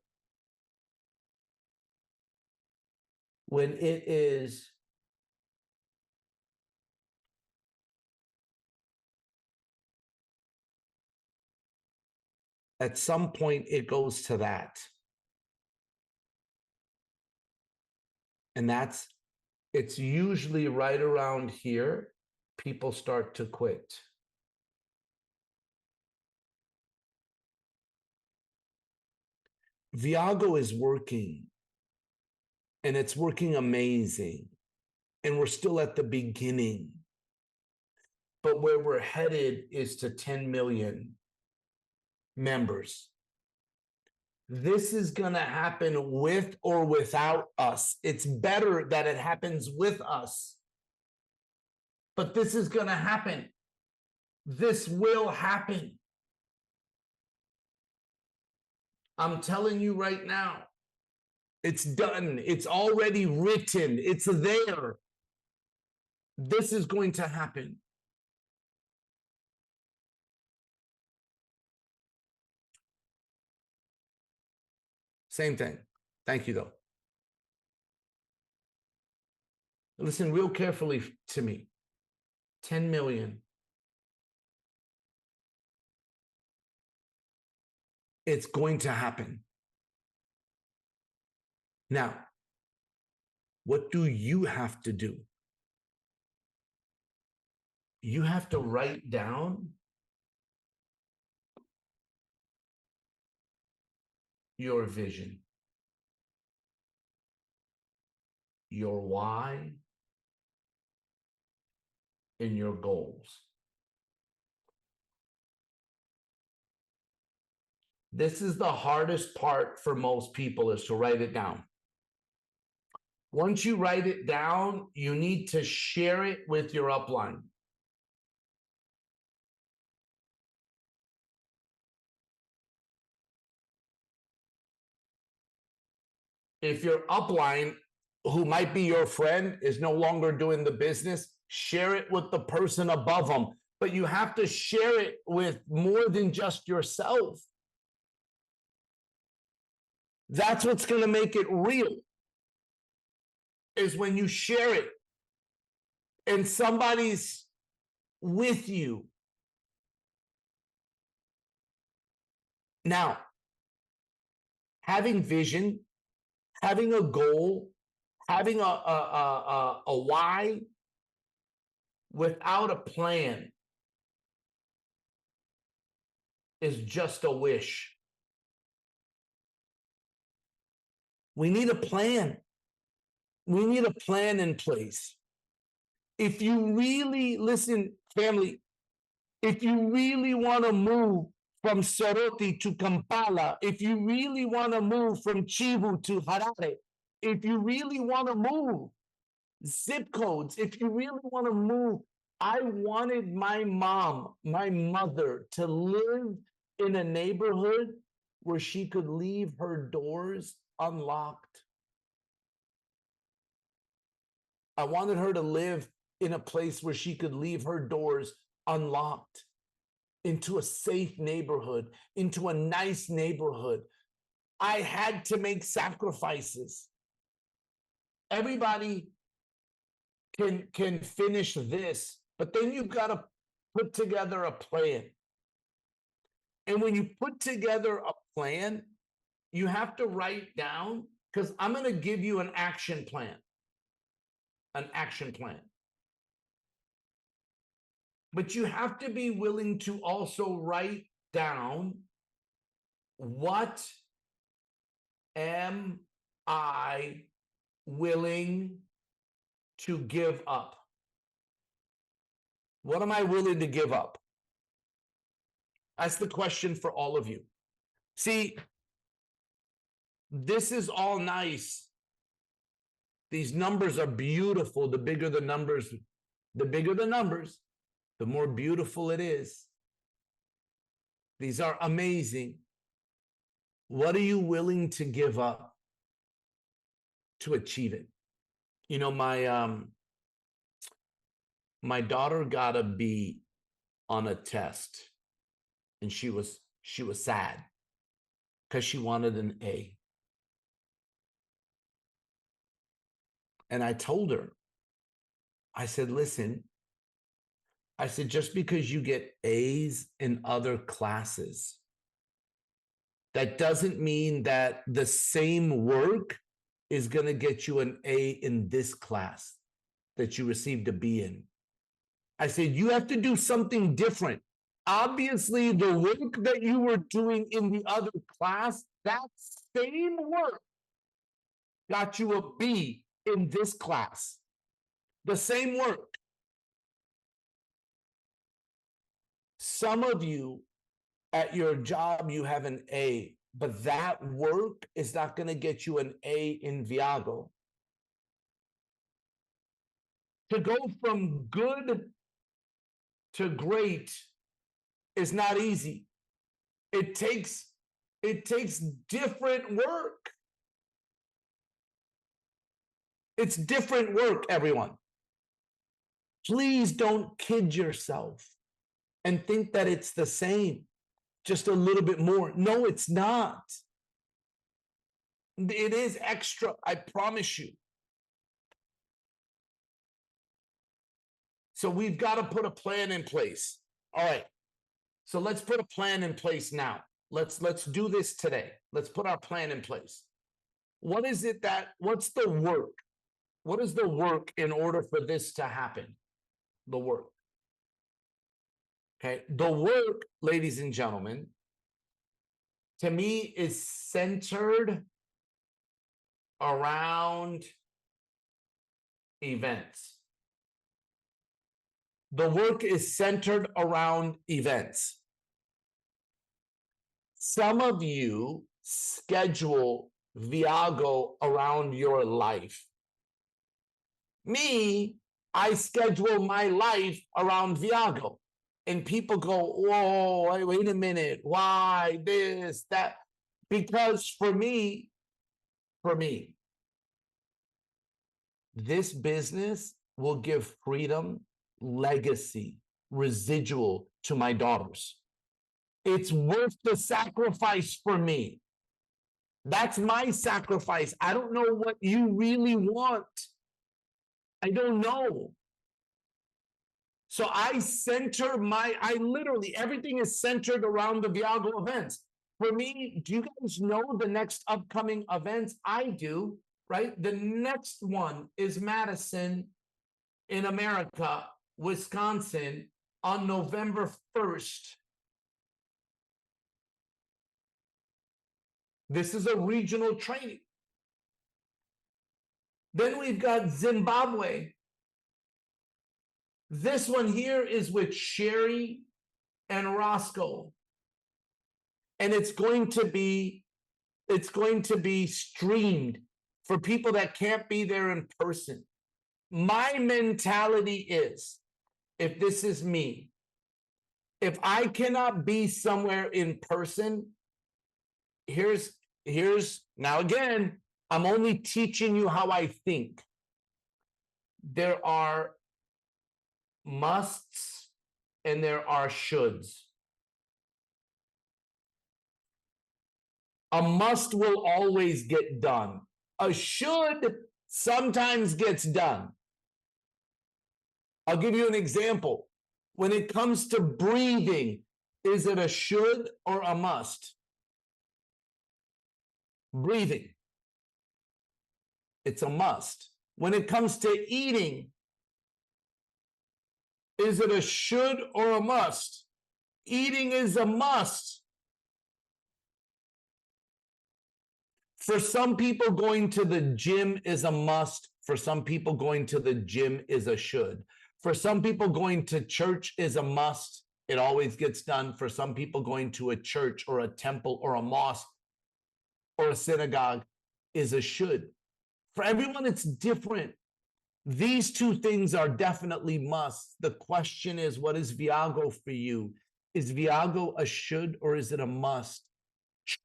Speaker 2: when it is at some point, it goes to that. And it's usually right around here, people start to quit. Viago is working, and it's working amazing. And we're still at the beginning. But where we're headed is to 10 million members. This is going to happen with or without us. It's better that it happens with us. But this is going to happen. This will happen. I'm telling you right now, it's done. It's already written. It's there. This is going to happen. Same thing. Thank you, though. Listen real carefully to me. 10 million. It's going to happen. Now, what do you have to do? You have to write down your vision, your why, and your goals. This is the hardest part for most people, is to write it down. Once you write it down, you need to share it with your upline. If your upline, who might be your friend, is no longer doing the business, share it with the person above them. But you have to share it with more than just yourself. That's what's going to make it real, is when you share it and somebody's with you. Now, having vision, having a goal, having a why without a plan is just a wish. We need a plan. We need a plan in place. If you really, listen, family, if you really want to move from Soroti to Kampala, if you really want to move from Chivu to Harare, if you really want to move zip codes, if you really want to move, I wanted my mom, my mother, to live in a neighborhood where she could leave her doors unlocked. I wanted her to live in a place where she could leave her doors unlocked, into a safe neighborhood, into a nice neighborhood. I had to make sacrifices. Everybody can finish this, but then you've got to put together a plan. And when you put together a plan, you have to write down, because I'm going to give you an action plan. An action plan. But you have to be willing to also write down, what am I willing to give up? What am I willing to give up? That's the question for all of you. See, this is all nice. These numbers are beautiful. The bigger the numbers, the more beautiful it is. These are amazing. What are you willing to give up to achieve it? You know, my daughter got a B on a test, and she was sad because she wanted an A. And I told her, I said, listen, I said, just because you get A's in other classes, that doesn't mean that the same work is going to get you an A in this class that you received a B in. I said, you have to do something different. Obviously, the work that you were doing in the other class, that same work got you a B in this class. The same work. Some of you at your job, you have an A, but that work is not going to get you an A in Viago. To go from good to great is not easy. It takes different work. It's different work, everyone. Please don't kid yourself and think that it's the same, just a little bit more. No, it's not. It is extra, I promise you. So we've got to put a plan in place. All right. So let's put a plan in place now. Let's do this today. Let's put our plan in place. What's the work? What is the work in order for this to happen? The work. Okay. The work, ladies and gentlemen, to me is centered around events. The work is centered around events. Some of you schedule Viago around your life. Me, I schedule my life around Viago. And people go, whoa, wait a minute. Why this, that? Because for me, this business will give freedom, legacy, residual to my daughters. It's worth the sacrifice for me. That's my sacrifice. I don't know what you really want. I don't know. So I literally, everything is centered around the Viago events. For me, do you guys know the next upcoming events? I do, right? The next one is Madison in America, Wisconsin, on November 1st. This is a regional training. Then we've got Zimbabwe. This one here is with Sherry and Roscoe. And it's going to be streamed for people that can't be there in person. My mentality is, if this is me, if I cannot be somewhere in person, here's now again, I'm only teaching you how I think. There are musts and there are shoulds. A must will always get done. A should sometimes gets done. I'll give you an example. When it comes to breathing, is it a should or a must? Breathing. It's a must. When it comes to eating, is it a should or a must? Eating is a must. For some people, going to the gym is a must. For some people, going to the gym is a should. For some people, going to church is a must. It always gets done. For some people, going to a church or a temple or a mosque or a synagogue is a should. For everyone, it's different. These two things are definitely musts. The question is, what is Viago for you? Is Viago a should or is it a must?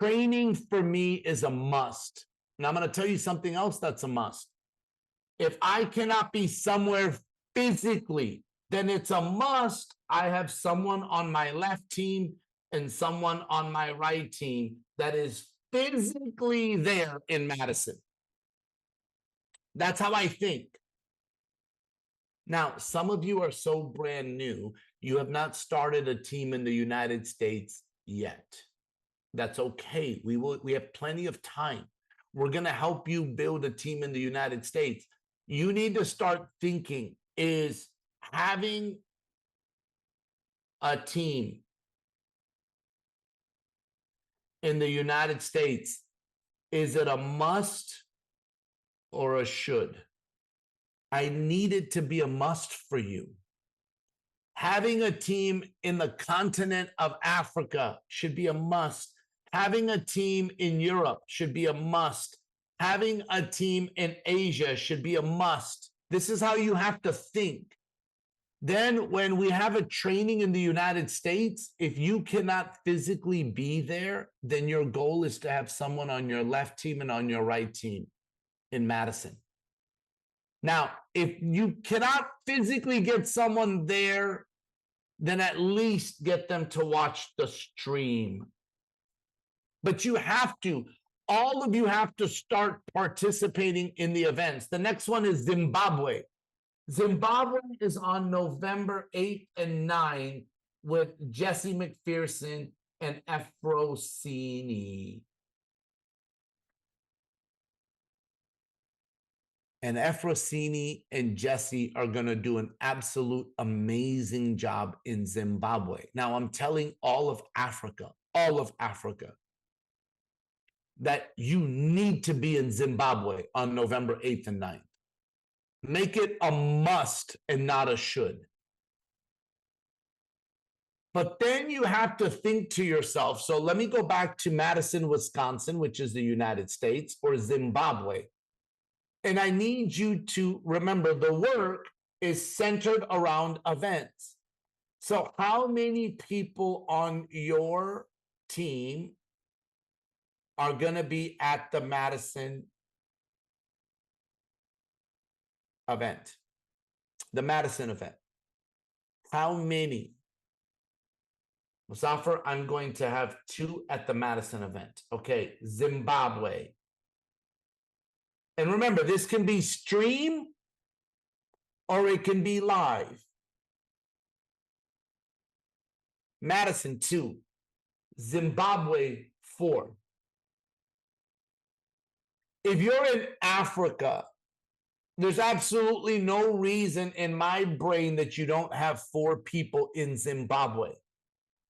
Speaker 2: Training for me is a must. And I'm going to tell you something else that's a must. If I cannot be somewhere physically, then it's a must. I have someone on my left team and someone on my right team that is physically there in Madison. That's how I think. Now, some of you are so brand new, you have not started a team in the United States yet. That's okay. We have plenty of time. We're going to help you build a team in the United States. You need to start thinking, is having a team in the United States, is it a must or a should? I need it to be a must for you. Having a team in the continent of Africa should be a must. Having a team in Europe should be a must. Having a team in Asia should be a must. This is how you have to think. Then when we have a training in the United States, if you cannot physically be there, then your goal is to have someone on your left team and on your right team in Madison. Now, if you cannot physically get someone there, then at least get them to watch the stream. But you have to, all of you have to start participating in the events. The next one is Zimbabwe. Zimbabwe is on November 8th and 9th with Jesse McPherson and Efrosini. And Efrosini and Jesse are going to do an absolute amazing job in Zimbabwe. Now, I'm telling all of Africa, that you need to be in Zimbabwe on November 8th and 9th. Make it a must and not a should. But then you have to think to yourself, so let me go back to Madison, Wisconsin, which is the United States, or Zimbabwe. And I need you to remember the work is centered around events. So how many people on your team are going to be at the Madison event? The Madison event. How many? Muzafer, I'm going to have 2 at the Madison event. Okay, Zimbabwe. And remember, this can be stream or it can be live. Madison, 2. Zimbabwe, 4. If you're in Africa, there's absolutely no reason in my brain that you don't have 4 people in Zimbabwe.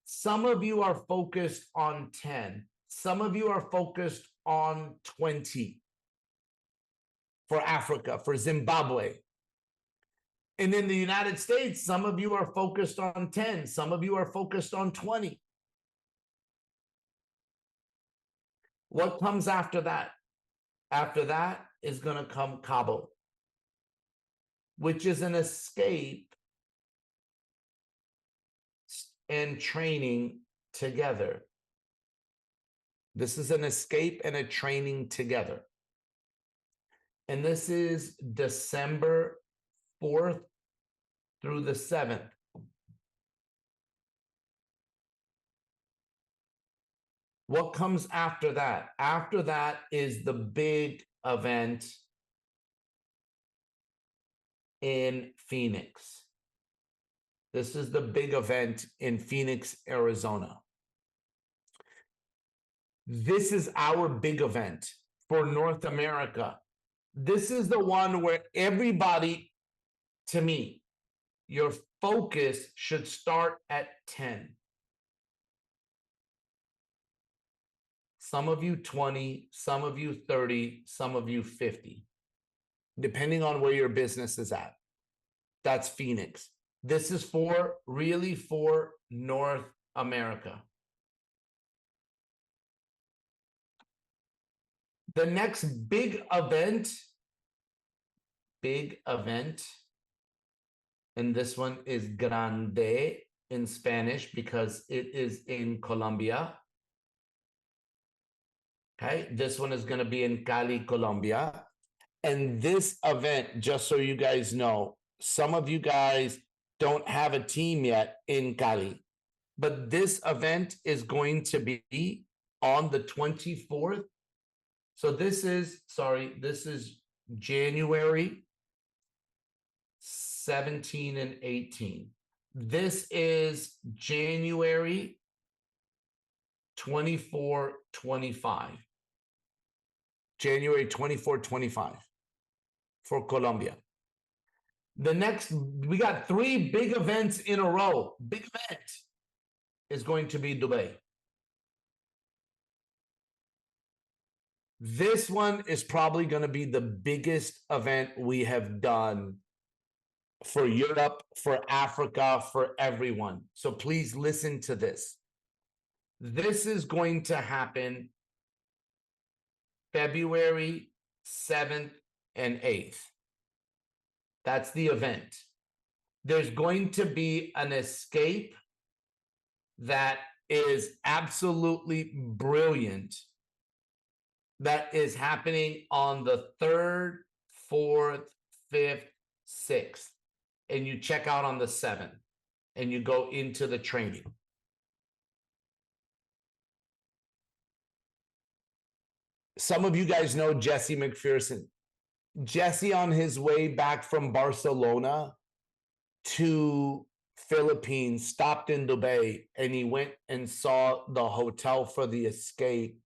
Speaker 2: Some of you are focused on 10. Some of you are focused on 20 for Africa, for Zimbabwe. And in the United States, some of you are focused on 10. Some of you are focused on 20. What comes after that? After that is going to come Cabo, which is an escape and training together. This is an escape and a training together. And this is December 4th through the 7th. What comes after that? After that is the big event in Phoenix. This is the big event in Phoenix, Arizona. This is our big event for North America. This is the one where everybody, to me, your focus should start at 10. Some of you 20, some of you 30, some of you 50, depending on where your business is at. That's Phoenix. This is really for North America. The next big event, and this one is Grande in Spanish because it is in Colombia. Okay, this one is going to be in Cali, Colombia. And this event, just so you guys know, some of you guys don't have a team yet in Cali, but this event is going to be on the 24th. So this is January 17 and 18. This is January 24, 25. January 24, 25 for Colombia. We got 3 big events in a row. Big event is going to be Dubai. This one is probably going to be the biggest event we have done for Europe, for Africa, for everyone. So please listen to this. This is going to happen February 7th and 8th. That's the event. There's going to be an escape that is absolutely brilliant that is happening on the 3rd, 4th, 5th, 6th. And you check out on the 7th and you go into the training. Some of you guys know Jesse McPherson. Jesse, on his way back from Barcelona to Philippines, stopped in Dubai, and he went and saw the hotel for the escape.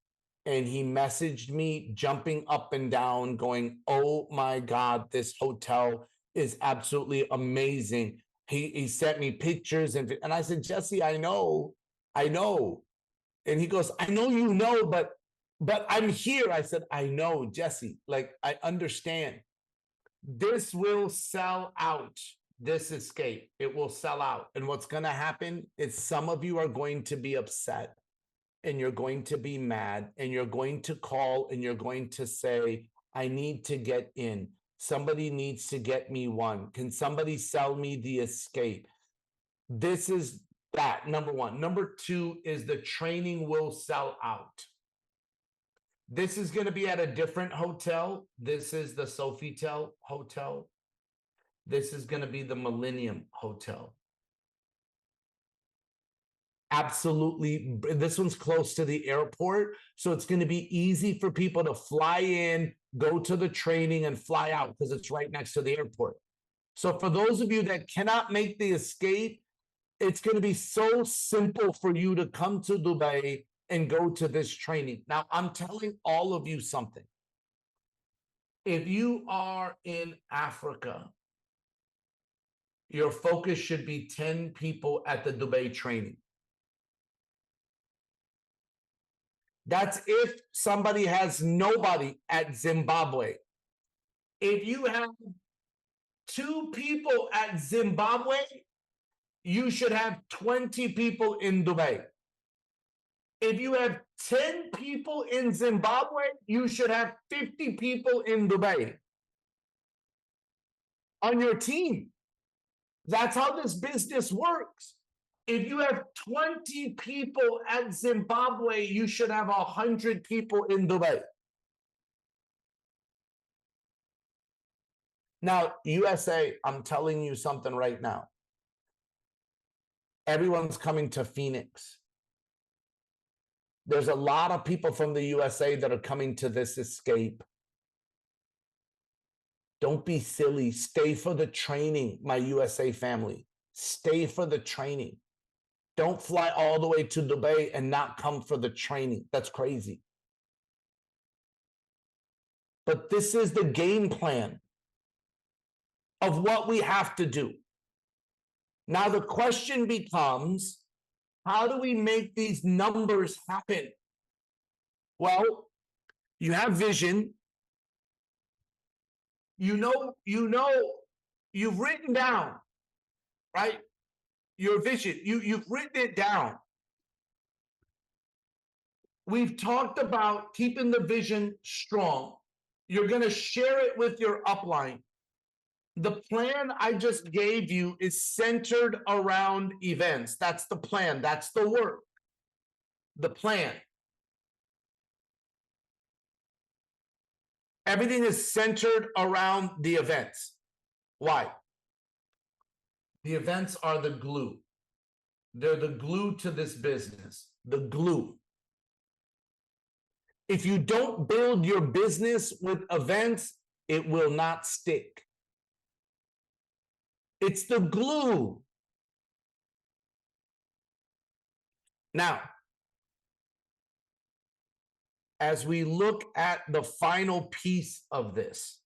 Speaker 2: And he messaged me jumping up and down, going, "Oh my God, this hotel is absolutely amazing." He sent me pictures and I said, "Jesse, I know. And he goes, "I know you know, but I'm here." I said, "I know, Jesse, like I understand. This will sell out. This escape, it will sell out. And what's going to happen is some of you are going to be upset and you're going to be mad and you're going to call and you're going to say, I need to get in. Somebody needs to get me one. Can somebody sell me the escape?" This is that, number one. Number two is the training will sell out. This is going to be at a different hotel. This is the Sofitel Hotel. This is going to be the Millennium Hotel. Absolutely. This one's close to the airport, so it's going to be easy for people to fly in, go to the training, and fly out because it's right next to the airport. So for those of you that cannot make the escape, it's going to be so simple for you to come to Dubai and go to this training. Now, I'm telling all of you something. If you are in Africa, your focus should be 10 people at the Dubai training. That's if somebody has nobody at Zimbabwe. If you have 2 people at Zimbabwe, you should have 20 people in Dubai. If you have 10 people in Zimbabwe, you should have 50 people in Dubai on your team. That's how this business works. If you have 20 people at Zimbabwe, you should have 100 people in Dubai. Now, USA, I'm telling you something right now. Everyone's coming to Phoenix. There's a lot of people from the USA that are coming to this escape. Don't be silly. Stay for the training, my USA family. Stay for the training. Don't fly all the way to Dubai and not come for the training. That's crazy. But this is the game plan of what we have to do. Now the question becomes, how do we make these numbers happen? Well, you have vision. You've written down, right? Your vision, you've written it down. We've talked about keeping the vision strong. You're going to share it with your upline. The plan I just gave you is centered around events. That's the plan. That's the work. The plan. Everything is centered around the events. Why? The events are the glue. They're the glue to this business. The glue. If you don't build your business with events, it will not stick. It's the glue. Now, as we look at the final piece of this,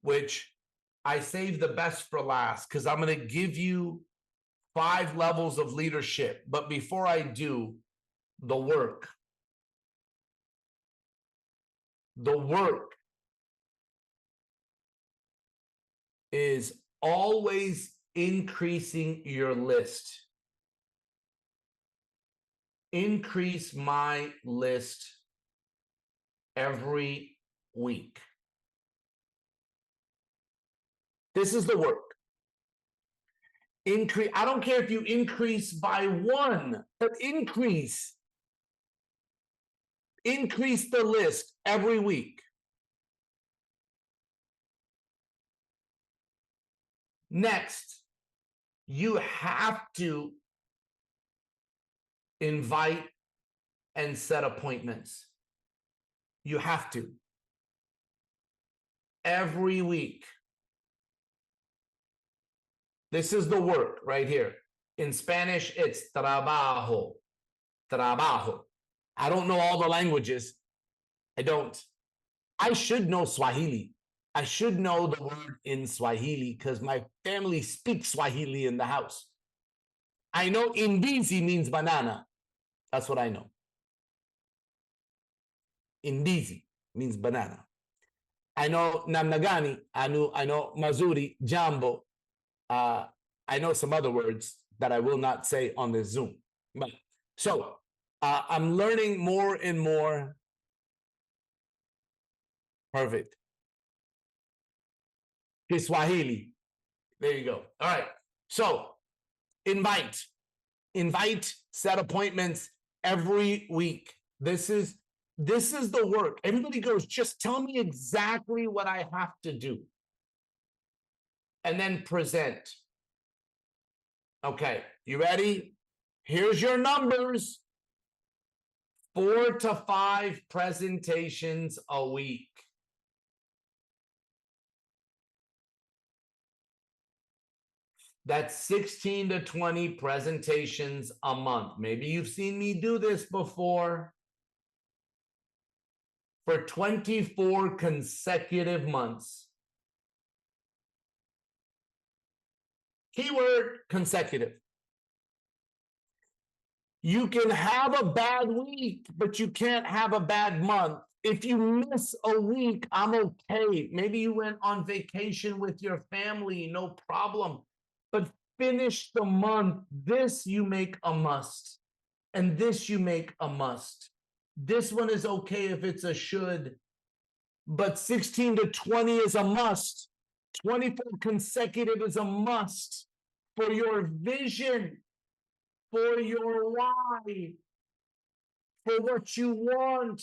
Speaker 2: which I saved the best for last, because I'm going to give you 5 levels of leadership. But before I do, the work. The work is always increasing your list. Increase my list every week. This is the work. Increase. I don't care if you increase by 1, but increase. Increase the list every week. Next, you have to invite and set appointments. You have to. Every week. This is the work right here. In Spanish, it's trabajo. Trabajo. I don't know all the languages. I don't. I should know Swahili. I should know the word in Swahili because my family speaks Swahili in the house. I know indizi means banana. That's what I know. Indizi means banana. I know namnagani. I know mazuri, jambo. I know some other words that I will not say on this Zoom. But so I'm learning more and more. Perfect. Kiswahili. There you go. All right. So invite, set appointments every week. This is the work. Everybody goes, just tell me exactly what I have to do. And then present. Okay, you ready? Here's your numbers. 4 to 5 presentations a week. That's 16 to 20 presentations a month. Maybe you've seen me do this before. For 24 consecutive months. Keyword consecutive. You can have a bad week, but you can't have a bad month. If you miss a week, I'm okay. Maybe you went on vacation with your family, no problem. But finish the month. This you make a must. And this you make a must. This one is okay if it's a should. But 16 to 20 is a must. 24 consecutive is a must for your vision, for your why, for what you want,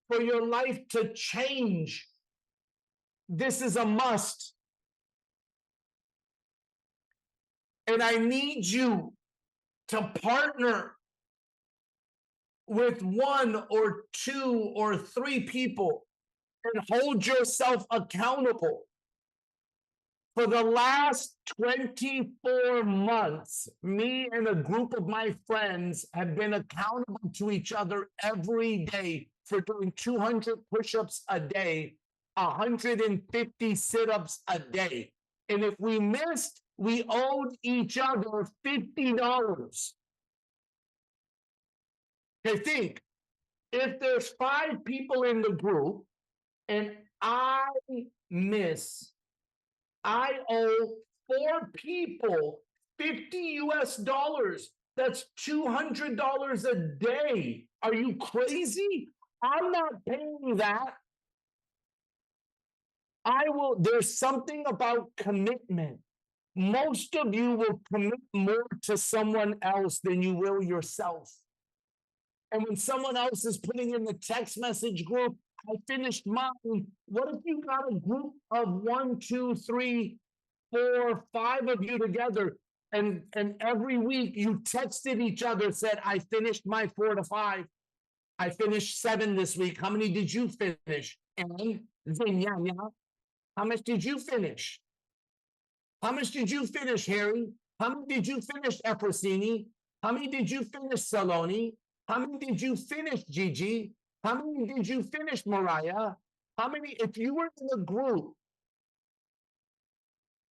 Speaker 2: for your life to change. This is a must. And I need you to partner with 1 or 2 or 3 people and hold yourself accountable. For the last 24 months, me and a group of my friends have been accountable to each other every day for doing 200 push-ups a day, 150 sit-ups a day. And if we missed, we owed each other $50. Okay, think, if there's 5 people in the group and I miss, I owe 4 people $50. That's $200 a day. Are you crazy? I'm not paying that. There's something about commitment. Most of you will commit more to someone else than you will yourself. And when someone else is putting in the text message group, I finished mine. What if you got a group of 1, 2, 3, 4, 5 of you together, and every week you texted each other, said, I finished my 4 to 5. I finished 7 this week. How many did you finish? And how much did you finish? How much did you finish, Harry? How many did you finish, Efrosini? How many did you finish, Saloni? How many did you finish, Gigi? How many did you finish, Mariah? How many, if you were in a group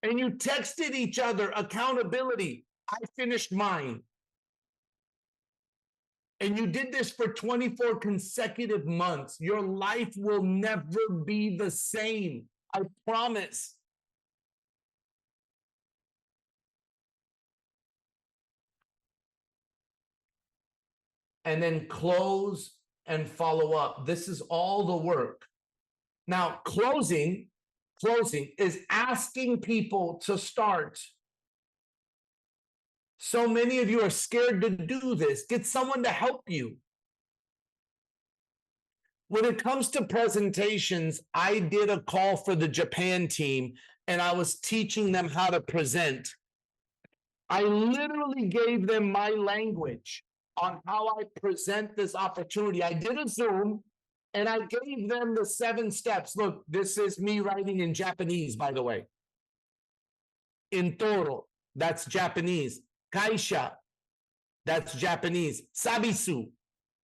Speaker 2: and you texted each other accountability, I finished mine. And you did this for 24 consecutive months, your life will never be the same. I promise. And then close and follow up. This is all the work. Now, closing is asking people to start. So many of you are scared to do this. Get someone to help you. When it comes to presentations, I did a call for the Japan team and I was teaching them how to present. I literally gave them my language on how I present this opportunity. I did a Zoom and I gave them the 7 steps. Look, this is me writing in Japanese, by the way. In Toro, that's Japanese. Kaisha, that's Japanese. Sabisu.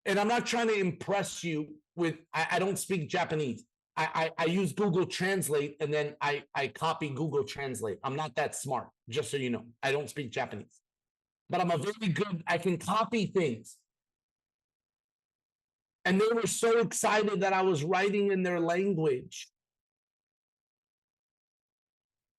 Speaker 2: And I'm not trying to impress you with, I don't speak Japanese. I use Google Translate and then I copy Google Translate. I'm not that smart, just so you know. I don't speak Japanese. But I'm a very good, I can copy things. And they were so excited that I was writing in their language.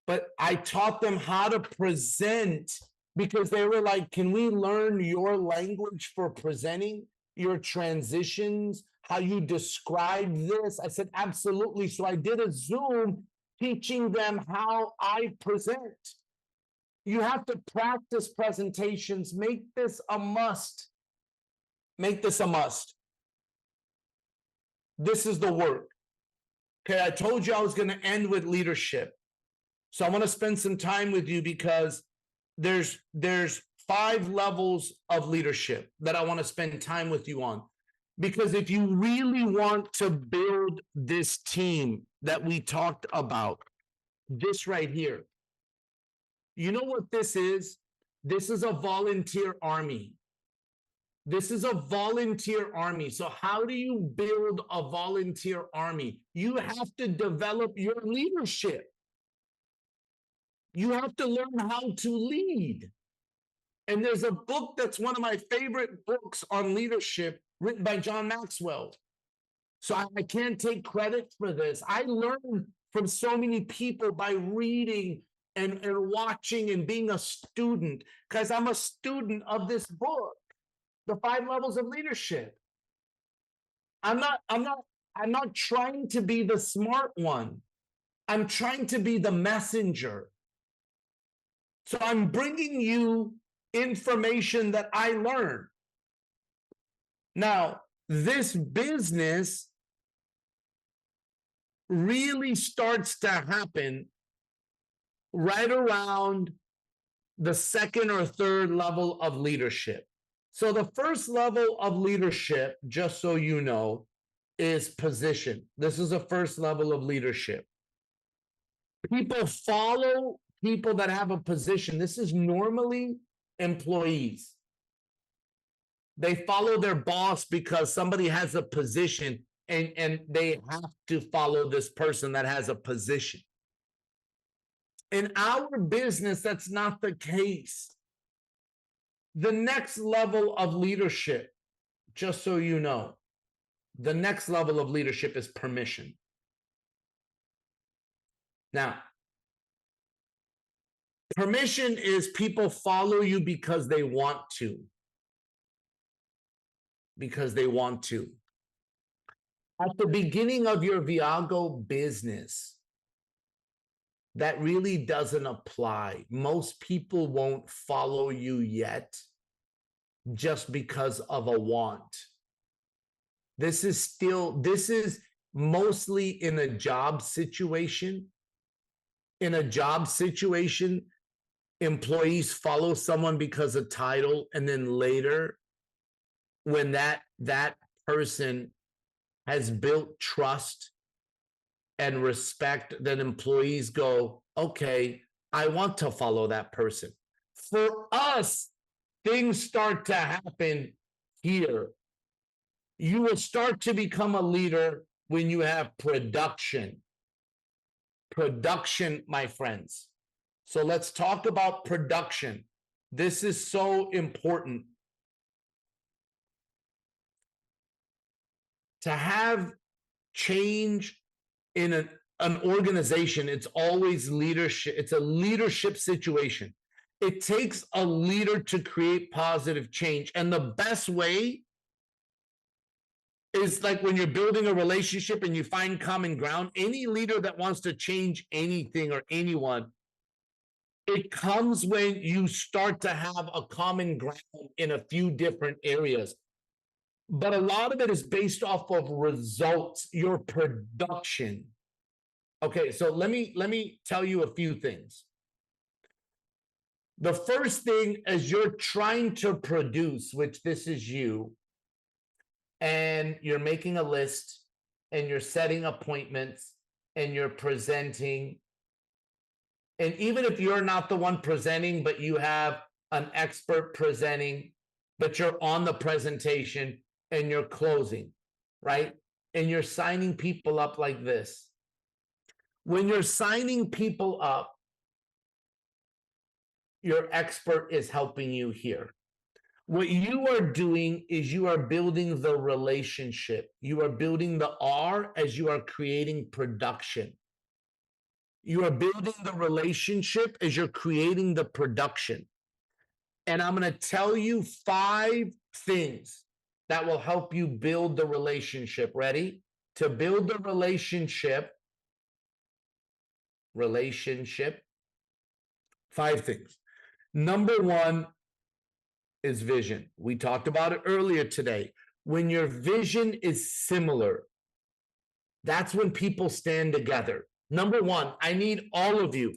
Speaker 2: But I taught them how to present because they were like, can we learn your language for presenting your transitions, how you describe this? I said, absolutely. So I did a Zoom teaching them how I present. You have to practice presentations. Make this a must. Make this a must. This is the work. Okay, I told you I was going to end with leadership. So I want to spend some time with you because there's 5 levels of leadership that I want to spend time with you on. Because if you really want to build this team that we talked about, this right here, you know what this is? This is a volunteer army. This is a volunteer army. So how do you build a volunteer army? You have to develop your leadership. You have to learn how to lead. And there's a book that's one of my favorite books on leadership written by John Maxwell. So I can't take credit for this. I learned from so many people by reading and watching and being a student, because I'm a student of this book, The 5 Levels of Leadership. I'm not trying to be the smart one. I'm trying to be the messenger. So I'm bringing you information that I learned. Now, this business really starts to happen right around the 2nd or 3rd level of leadership. So the first level of leadership, just so you know, is position. This is the first level of leadership. People follow people that have a position. This is normally employees. They follow their boss because somebody has a position and they have to follow this person that has a position. In our business, that's not the case. The next level of leadership, just so you know, the next level of leadership is permission. Now, permission is people follow you because they want to. Because they want to. At the beginning of your Viago business, that really doesn't apply. Most people won't follow you yet just because of a want. This is mostly in a job situation. In a job situation, employees follow someone because of title, and then later, when that person has built trust and respect, then employees go, okay, I want to follow that person. For us, things start to happen here. You will start to become a leader when you have production. Production, my friends. So let's talk about production. This is so important. To have change in an organization, it's always leadership. It's a leadership situation. It takes a leader to create positive change. And the best way is like when you're building a relationship and you find common ground. Any leader that wants to change anything or anyone, it comes when you start to have a common ground in a few different areas. But a lot of it is based off of results, your production. Okay, so let me tell you a few things. The first thing is you're trying to produce, which this is you, and you're making a list and you're setting appointments and you're presenting. And even if you're not the one presenting, but you have an expert presenting, but you're on the presentation and you're closing, right? And you're signing people up like this. When you're signing people up, your expert is helping you here. What you are doing is you are building the relationship. You are building the R as you are creating production. You are building the relationship as you're creating the production. And I'm going to tell you 5 things that will help you build the relationship. Ready? To build the relationship, 5 things. Number 1 is vision. We talked about it earlier today. When your vision is similar, that's when people stand together. Number 1, I need all of you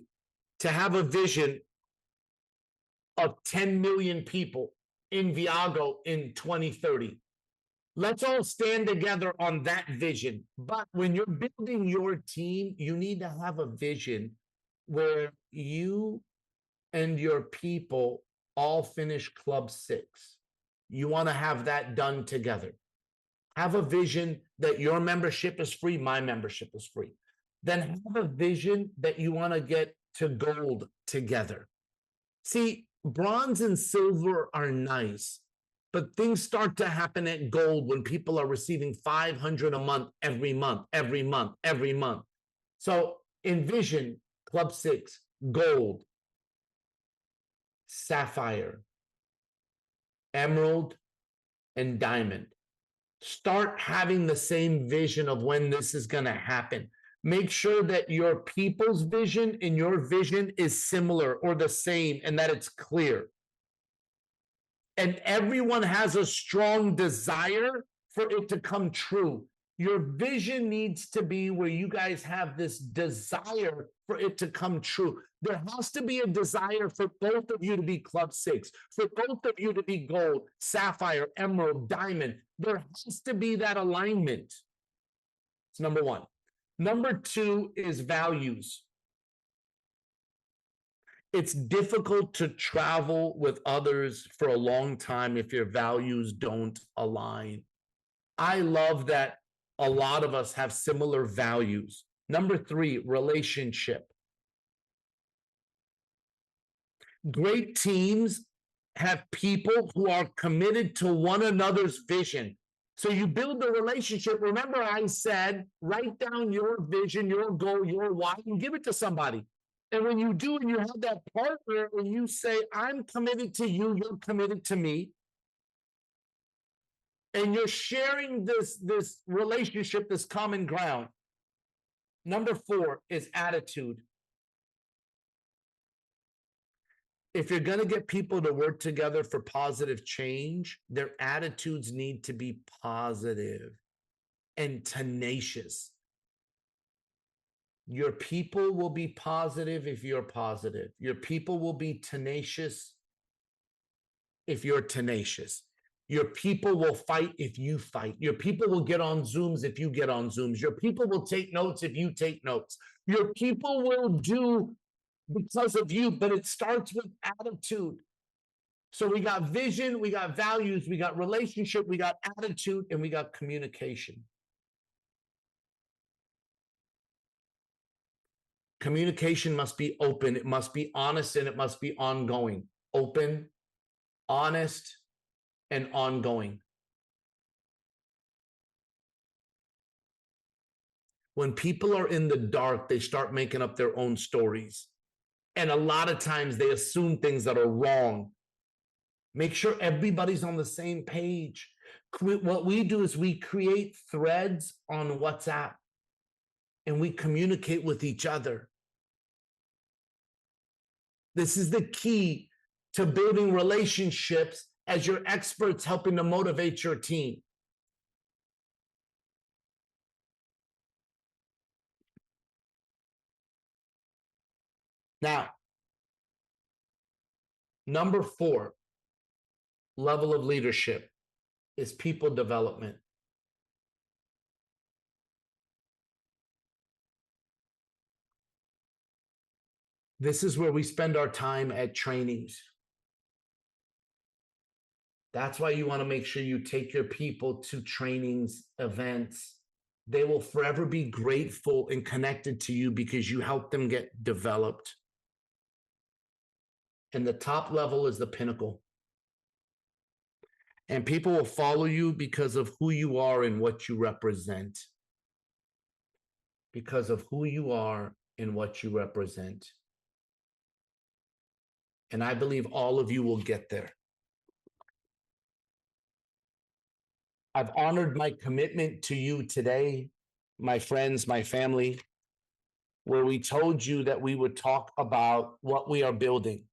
Speaker 2: to have a vision of 10 million people in Viago in 2030. Let's all stand together on that vision. But when you're building your team, you need to have a vision where you and your people all finish Club 6. You want to have that done together. Have a vision that your membership is free, my membership is free. Then have a vision that you want to get to gold together. See, bronze and silver are nice, but things start to happen at gold when people are receiving 500 a month, every month, every month, every month. So envision Club 6, gold, sapphire, emerald, and diamond. Start having the same vision of when this is going to happen. Make sure that your people's vision and your vision is similar or the same and that it's clear. And everyone has a strong desire for it to come true. Your vision needs to be where you guys have this desire for it to come true. There has to be a desire for both of you to be Club 6, for both of you to be gold, sapphire, emerald, diamond. There has to be that alignment. It's number 1. Number 2 is values. It's difficult to travel with others for a long time if your values don't align. I love that a lot of us have similar values. Number 3, relationship. Great teams have people who are committed to one another's vision. So you build the relationship. Remember, I said, write down your vision, your goal, your why, and give it to somebody. And when you do, and you have that partner, and you say, I'm committed to you, you're committed to me, and you're sharing this relationship, this common ground. Number 4 is attitude. If you're going to get people to work together for positive change, their attitudes need to be positive and tenacious. Your people will be positive if you're positive. Your people will be tenacious if you're tenacious. Your people will fight if you fight. Your people will get on Zooms if you get on Zooms. Your people will take notes if you take notes. Your people will do because of you, but it starts with attitude. So we got vision, we got values, we got relationship, we got attitude, and we got communication. Communication must be open, it must be honest, and it must be ongoing. Open, honest, and ongoing. When people are in the dark, they start making up their own stories. And a lot of times they assume things that are wrong. Make sure everybody's on the same page. What we do is we create threads on WhatsApp and we communicate with each other. This is the key to building relationships as your experts helping to motivate your team. Now, number 4, level of leadership is people development. This is where we spend our time at trainings. That's why you want to make sure you take your people to trainings, events. They will forever be grateful and connected to you because you help them get developed. And the top level is the pinnacle. And people will follow you because of who you are and what you represent. Because of who you are and what you represent. And I believe all of you will get there. I've honored my commitment to you today, my friends, my family, where we told you that we would talk about what we are building,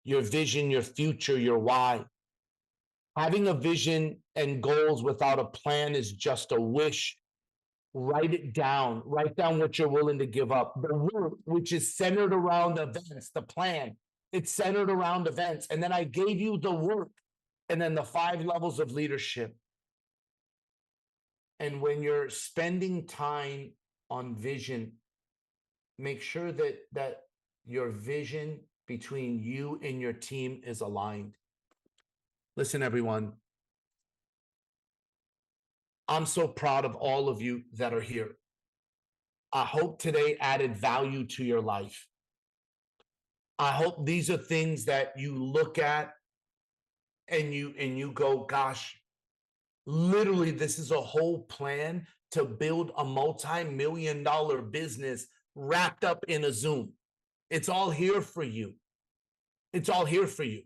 Speaker 2: your vision, your future, your why. Having a vision and goals without a plan is just a wish. Write it down. Write down what you're willing to give up. The work, which is centered around events, the plan, it's centered around events. And then I gave you the work and then the 5 levels of leadership. And when you're spending time on vision, make sure that your vision between you and your team is aligned. Listen, everyone, I'm so proud of all of you that are here. I hope today added value to your life. I hope these are things that you look at and you go, gosh, literally, this is a whole plan to build a multi-million-dollar business wrapped up in a Zoom. It's all here for you. It's all here for you.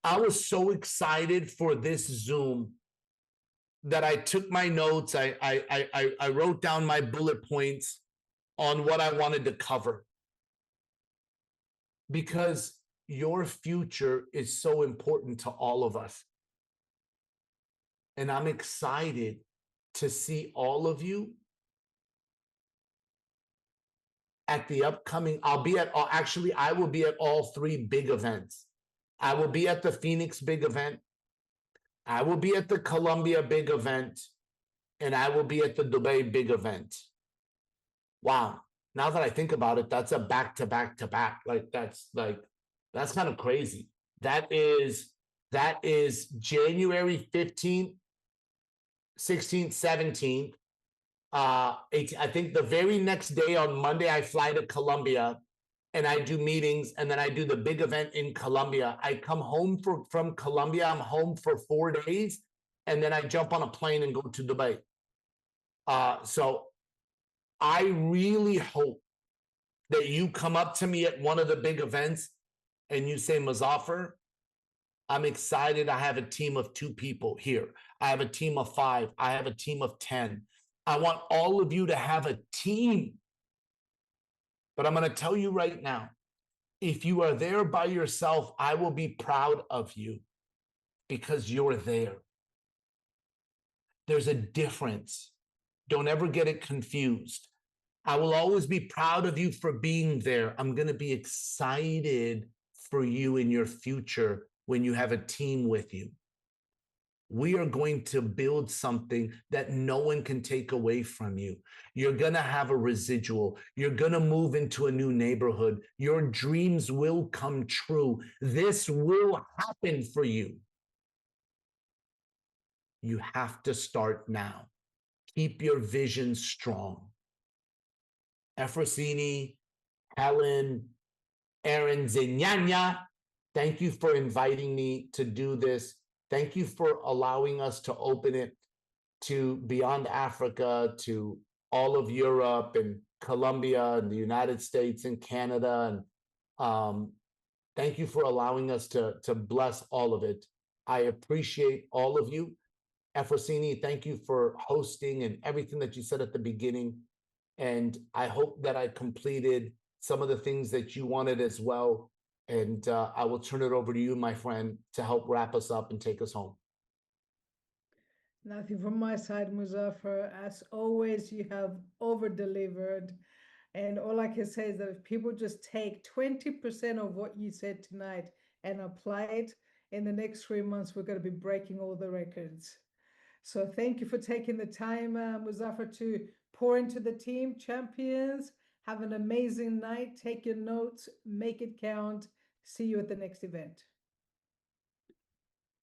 Speaker 2: I was so excited for this Zoom that I took my notes. I wrote down my bullet points on what I wanted to cover. Because your future is so important to all of us. And I'm excited to see all of you at the upcoming, I will be at all 3 big events. I will be at the Phoenix big event. I will be at the Columbia big event. And I will be at the Dubai big event. Wow. Now that I think about it, that's a back-to-back. That's kind of crazy. That is January 15th, 16th, 17th. 18th. I think the very next day on Monday, I fly to Colombia and I do meetings, and then I do the big event in Colombia. I come home from Colombia. I'm home for 4 days, and then I jump on a plane and go to Dubai. So I really hope that you come up to me at one of the big events and you say, Muzafer, I'm excited. I have a team of 2 people here. I have a team of 5. I have a team of 10. I want all of you to have a team. But I'm going to tell you right now, if you are there by yourself, I will be proud of you because you're there. There's a difference. Don't ever get it confused. I will always be proud of you for being there. I'm going to be excited for you in your future when you have a team with you. We are going to build something that no one can take away from you. You're going to have a residual. You're going to move into a new neighborhood. Your dreams will come true. This will happen for you. You have to start now. Keep your vision strong. Efrosini, Helen, Aaron Zinyanya, thank you for inviting me to do this. Thank you for allowing us to open it to beyond Africa, to all of Europe and Colombia and the United States and Canada. And thank you for allowing us to bless all of it. I appreciate all of you. Efrosini, thank you for hosting and everything that you said at the beginning. And I hope that I completed some of the things that you wanted as well. And I will turn it over to you, my friend, to help wrap us up and take us home.
Speaker 1: Nothing from my side, Muzafer. As always, you have over-delivered. And all I can say is that if people just take 20% of what you said tonight and apply it, in the next 3 months, we're going to be breaking all the records. So thank you for taking the time, Muzafer, to pour into the team. Champions, have an amazing night. Take your notes, make it count. See you at the next event.